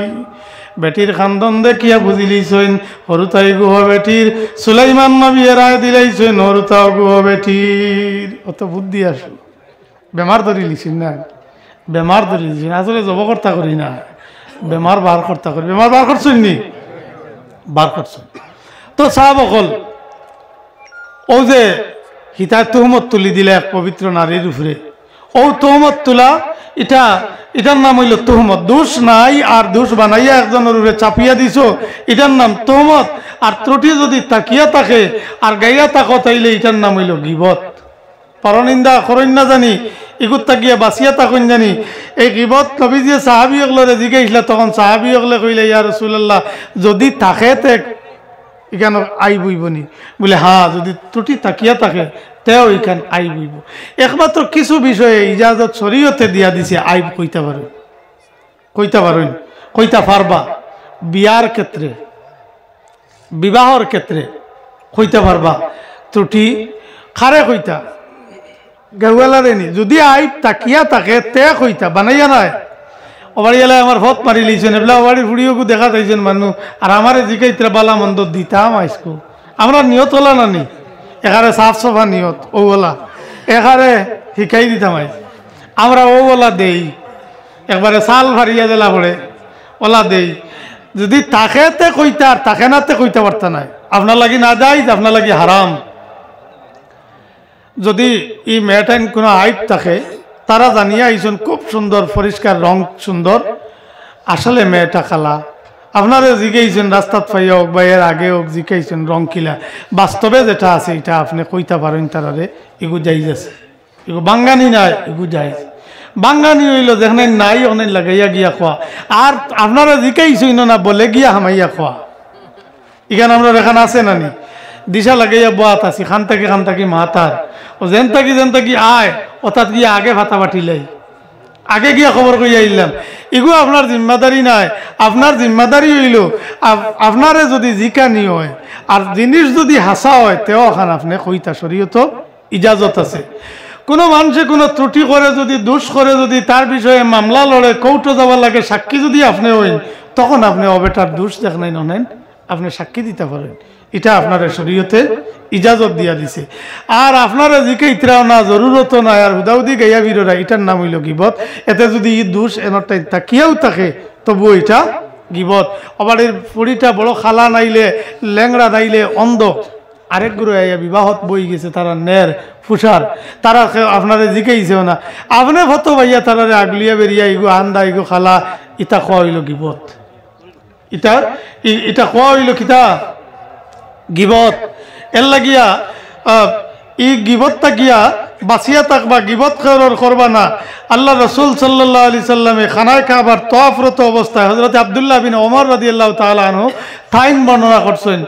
বেটির খান্দন দেখিয়া বুঝিলিছেন হরুতাই গুহ বেটির। সুলাইমান নবী রায় দিলাইছেন হরুতাও গুহ বেটির। অত বুদ্ধি আসল, বেমার ধরি লিছেন না, বেমার ধরি লিছেন। আসলে জবকর্তা করি না, বেমার বার কর্তা করি। বেমার বার করছেন নি? বার করছেন। তো সাহাব অকল ও যে হিতায় তহমত তুলি দিলে এক পবিত্র নারীর উপরে, ও তহমত তোলা এটার নাম হইল তহমত। দোষ নাই আর দোষ বানাইয়া একজনের উপরে চাপিয়া দিছ, এটার নাম তহমত। আর ত্রুটি যদি তাকিয়া থাকে আর গাইয়া থাকো তাইলে এটার নাম হইল গিবত। পরনিন্দা করেন না জানি, ইগুত তাকিয়া বাঁচিয়া থাকুন জানি। এই গিবত নবীজি সাহাবী অগলরে জিজ্ঞাসা, তখন সাহাবী অগলে কইলে ইয়া রাসূলুল্লাহ যদি থাকে তে এখানে আই বইবনি? বলে হ্যাঁ, যদি ত্রুটি তাকিয়া থাকে তেও এখান আই বইব। একমাত্র কিছু বিষয়ে ইজাজত শরীয়তে দিয়া দিছে আইব কইতে পারেন, কইতা পারবা। বিয়ার ক্ষেত্রে, বিবাহর ক্ষেত্রে কইতে পারবা ত্রুটি খারে কইতা গেউলারে নি। যদি আইব তাকিয়া থাকে তে কইতা, বানাইয়া নাই। ওবাড়ি এলায় আমার ভত মারি লিছেন, এগুলা ওবাড়ির ফুড়িওকে দেখা যাইছেন মানুষ। আর আমারে জিকাইতরা বালা মন্দ দিতাম আইসকো। আমরা নিয়ত হলা না নি, এখানে সাফ সফা নিয়ত ও বলা, এখানে শিখাই দিতাম আইস। আমরা ও বলা দেই, একবারে সাল ভারিয়া দিলা পড়ে ওলা দেই। যদি তাকে তে কইতা আর তাকে না তে কইতে পারতা নাই। আপনার লাগি না যাই, আপনার লাগি হারাম। যদি এই মেয়েটাইন কোনো আইব থাকে, তারা জানিয়ে আইসন খুব সুন্দর পরিষ্কার রং সুন্দর, আসলে মেয়েটা কালা। আপনারা জিজ্ঞাইছেন রাস্তাত পাইয়া হোক বা এর আগে হোক জিজ্ঞাইছেন রং কিলা, বাস্তবে যেটা আছে এটা আপনি কইতে পারেন তারারে এগু যাইজ আছে, এগু বাঙ্গানি নাই, এগু যাইজ। বাঙ্গানি হইল যেখানে নাই অনেক লাগাইয়া গিয়া খোয়া। আর আপনারা জিজ্ঞাইছেন না বলে গিয়া হামাইয়া খোয়া। এখানে আমরা এখানে আছে নানি দিশা লাগাইয়া বাত আছি, খান থাকি মাতার ও যেন থাকি আয় ও তাত গিয়া আগে ভাতা বাটিলাই, আগে গিয়া খবর কইয়া আইলাম। এগু আপনার জিম্মাদারি নাই। আপনার জিম্মাদারি হইল আপনারে যদি জিকানি হয় আর জিনিস যদি হাসা হয় তেও খান আপনি কইতা, শরীয়ত ইজাজত আছে। কোনো মানুষে কোনো ত্রুটি করে যদি দোষ করে যদি তার বিষয়ে মামলা লড়ে কোর্টে যাওয়ার লাগে, সাক্ষী যদি আপনি হইন, তখন আপনি অবেটার দোষ দেখ নাই নেন, আপনি সাক্ষী দিতে পারেন। এটা আপনার শরীয়তে ইজাজত দিয়া দিছে। আর আপনারা জিকে ইতরাও না, জরুরত নাই, আর হুদাউদি গাইয়া বিরোরা, এটার নাম হইল গিবত। এতে যদি ই দোষ এনটাই তাকিয়াও থাকে তবু এটা গিবত। আবার এর ফুড়িটা বড় খালা নাইলে, ল্যাংড়া নাইলে, অন্ধ, আরেক গুরু আইয়া বিবাহত বই গেছে, তারা নের ফুসার, তারা আপনারা জিকেইছেও না, আপনি ভত ভাইয়া তারারে আগলিয়া বেরিয়া ইগু আন্দা ইগু খালা, ইটা খোয়া হইল গিবত। এটা খোয়া হইল কিতা গিবত। এর লাগিয়া ই গিবতটা গিয়া বাঁচিয়া থাকবা, গিবত করবা না। আল্লাহ রসুল সাল্লাল্লাহু আলাইহি সাল্লামে খানায় কাবার তওয়াফরত অবস্থায় হযরত আব্দুল্লাহ বিন ওমর রাদিয়াল্লাহু তাআলা আনহু টাইম বর্ণনা করছেন।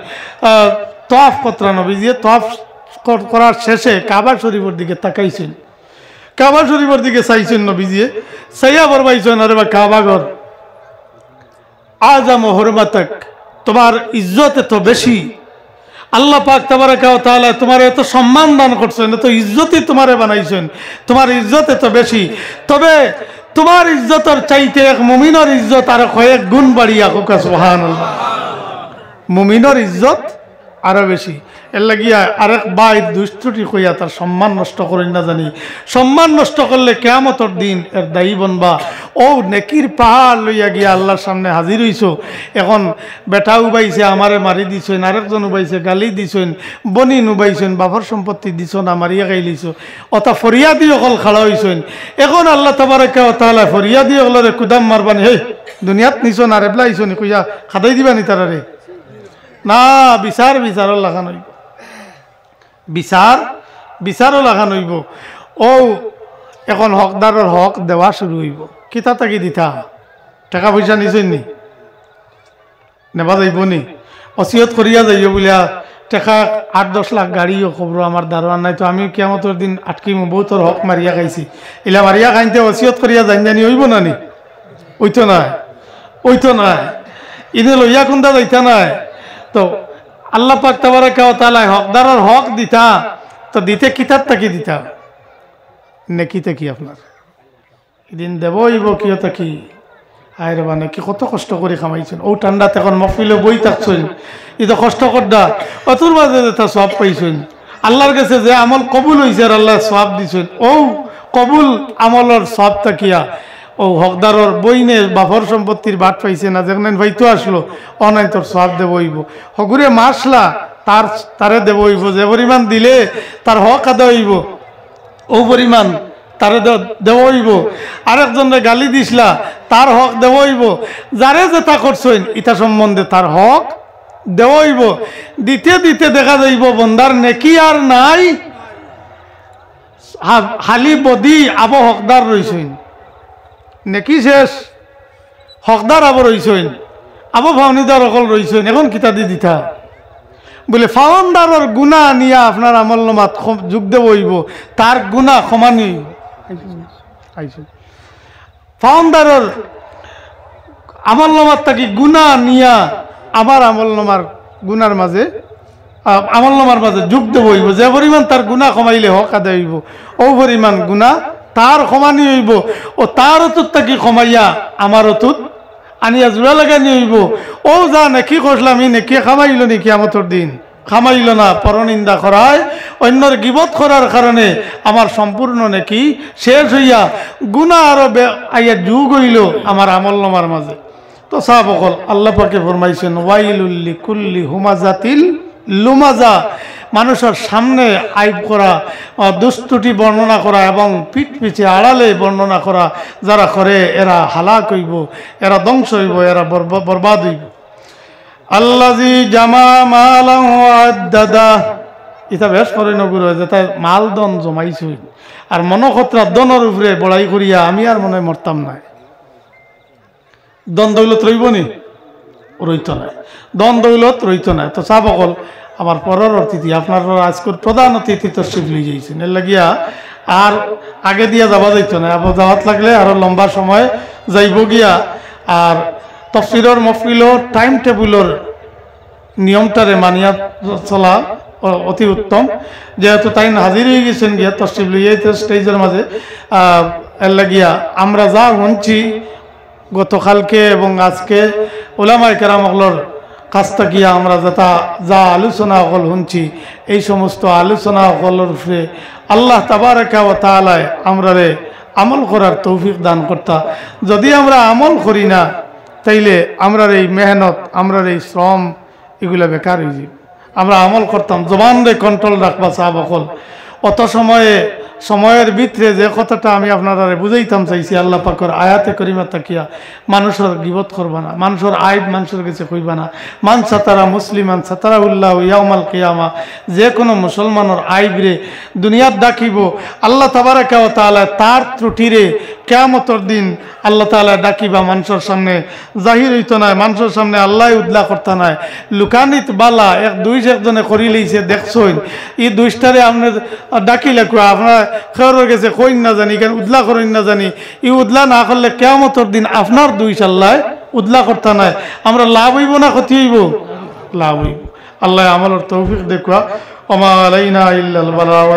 তওয়াফ কতরা নবীজি তওয়াফ করার শেষে কাবা শরীফের দিকে তাকাইছেন, কাবা শরীফের দিকে চাইছেন নবীজি, চাইয়া বরবাইছেন, আরে বা কাবা ঘর আযাম হুরমাতাক, তোমার ইজ্জত এত বেশি, আল্লাহ পাক তাবারাকা ওয়া তাআলা তোমার এত সম্মান দান করছেন, এত ইজ্জতই তোমারে বানাইছেন, তোমার ইজ্জত এত বেশি। তবে তোমার ইজ্জতের চাইতে এক মুমিনের ইজ্জত আর কয়েক গুণ বাড়িয়া হোক, সুবহানাল্লাহ। মুমিনের ইজ্জত আরো বেশি। এর লাগিয়া আরেক বাইর দুষ্টুটি কইয়া তার সম্মান নষ্ট করেন না জানি। সম্মান নষ্ট করলে কিয়ামতের দিন এর দায়ী বনবা। ও নেকির পাহাড় লইয়া গিয়া আল্লাহর সামনে হাজির হইছো। এখন বেটা উবাইছে, আমারে মারি দিছেন, আরেকজন উবাইছে গালি দিছেন, বনি নুবাইছেন, বাবার সম্পত্তি দিছ না, মারিয়া গাইলিছ, অতা ফরিয়াদি অকল খাড়া হইছেন। এখন আল্লাহ তাবারাকা ওয়া তাআলা ফরিয়াদি অকলরে কুদাম মারবানি, হে দুনিয়াত নিছ না রেবলা আইছনি কইয়া খাদাই দিবানি তারারে না। বিচার আল্লাহ খান বিচার বিচারও লাগানো হইব ও এখন হকদারের হক দেওয়া শুরু হইব কিতা তাকি দিতা টাকা পয়সা নিছেন নি নেবা যাইব নি অসিয়ত করিয়া যাইব বলিয়া টাকা 8-10 লাখ গাড়িও খবর আমার দারোয়ান নাই তো আমি কিয়ামতের দিন আটকিমু বহুতর হক মারিয়া খাইছি এলা মারিয়া খাইতে অসিয়ত করিয়া জানি হইব না নি ওইতো না ইনে লইয়া কোনটা যাইতা নাই তো আল্লাহ পাক তাবারাকা ওয়া তাআলা হকদারের হক দিতা তো দিতে কিতাব তাকি দিতা নেকিতে কি আপনার এদিন দেবইব কিয়তা কি আয় রে মানে কি কত কষ্ট করে খামাইছেন ও ঠান্ডাতে এখন মফিলে বই থাকছেন এটা কষ্ট করডা অতুর মাঝে তা সব পাইছেন আল্লাহর কাছে যে আমল কবুল হয়েছে আর আল্লাহ সব দিছেন ও কবুল আমলের সব তাকিয়া ও হকদারর বইনে বাফর সম্পত্তির বাট পাইছে না যেখানে ভাইতো আসলো অনাই তোর সব দেবইব হগুরে মাসলা তারে দেবইব যে পরিমাণ দিলে তার হক আদায় হইব ও পরিমাণ তারে দেবইব আরেকজনের গালি দিসলা তার হক দেবইব যারে যেটা করছেন ইটা সম্বন্ধে তার হক দেবইব দিতে দিতে দেখা যাইব বন্দার নেকি আর নাই হালি বদি আবো হকদার রইছেন নেকি শেষ হকদার আবো রইছেন আবো ফাউনিদার অকল রইছেন এখন কিতা দি দিতা বলে ফাউন্ডারের গুণা নিয়া আপনার আমল নামাত যোগ দেবইব তার গুণা সমানি ফাউন্ডারের আমল নামার থাকি গুণা নিয়া আমার আমল নামার গুণার মাঝে যোগ দেবইব যে পরিমাণ তার গুণা কমাইলে হক আদায় হইব ও পরিমাণ গুণা তার সমানি হইব ও তার অতুত থাকি কমাইয়া আমার অতুত আনিয়া জোড়া লাগানি হইব ও যা নেকি করলাম ই নেকি খামাইল নি কিয়ামতের দিন খামাইল না পরনিন্দা করায় অন্যর গিবত করার কারণে আমার সম্পূর্ণ নেকি শেষ হইয়া গুনাহ আরো আইয়া যুগ হইল আমার আমল নামার মাঝে তো সাহাবকল আল্লাহ পাকে ফরমাইছেন ওয়াইলুল লিকুল্লি হুমাজাতিল লুমাজা মানুষের সামনে আইব করা দুষ্টুটি বর্ণনা করা এবং পিঠ পিছে আড়ালে বর্ণনা করা যারা করে এরা হালাক হইব এরা ধ্বংস হইব এরা বরবাদ হইব আল্লাজি জামা মালান ওয়াদ্দাদা এটা বেশ করে নগুর যে তাই মাল দন জমাইছে আর মনক্ষত্রা দনের উপরে বড়াই করিয়া আমি আর মনে মরতাম নাই দন দৌলত রইব নি রইত নাই দন দৌলত রইত নাই তো সাহাবকল আমার পরের অতিথি আপনার আজকের প্রধান অতিথি তো শিবলি যাইছেন এর লাগিয়া আর আগে দিয়া যাওয়া যাইত না আবার যাওয়াত লাগলে আরো লম্বা সময় যাইব গিয়া আর তফসিরর মফিলর টাইম টেবুলর নিয়মটারে মানিয়া চলা অতি উত্তম যেহেতু তাই হাজির হয়ে গেছেন গিয়া তফসিল লইয়াইতে স্টেজের মাঝে এর লাগিয়া আমরা যা শুনছি গতকালকে এবং আজকে ওলামায়ে কেরামগুলোর কাছ থেকে আমরা যা আলোচনা সকল শুনছি এই সমস্ত আলোচনা সকলের উপরে আল্লাহ তাবারাকা ওয়া তাআলা আমরারে আমল করার তৌফিক দান করতা যদি আমরা আমল করি না তাইলে আমরার এই মেহনত আমরার এই শ্রম এগুলা বেকার হয়ে যাবে আমরা আমল করতাম জবানরে কন্ট্রোল রাখবা সাহাবকল অত সময়ের ভিতরে যে কথাটা আমি আপনারা বুঝাইতাম চাইছি আল্লাহ পাকের আয়াতে করিমা তাকিয়া মানুষের গিবত করবা না মানুষের আইব মানুষের কাছে কইবা না মান সাতারা মুসলিমান সাতারা উল্লাহ ইয়াউমাল কিয়ামা যে কোনো মুসলমানের আইবরে দুনিয়াত ডাকিব আল্লাহ তাবারাকা ওয়া তাআলা তার ত্রুটিরে কিয়ামতের দিন আল্লাহ তাআলা ডাকিবা মানুষের সামনে জাহির হইতো না মানুষের সামনে আল্লাহ উদ্লা করতে নাই লুকানিত বালা এক দুই একজনে করি লইছে দেখছইন এই দুইটারে আপনার ডাকিলে আপনার খেয়ার গেছে কইন না জানি কেন উদলা করেন না জানি ই উদলা না করলে কিয়ামতের দিন আপনার দুই সাল্লাহ উদলা করতে নাই আমরা লাভ হইব না ক্ষতি হইব লাভ হইব আল্লাহ আমলের তৌফিক দেখুয়া ওমা আলাইনা ইল্লাল বালাগ।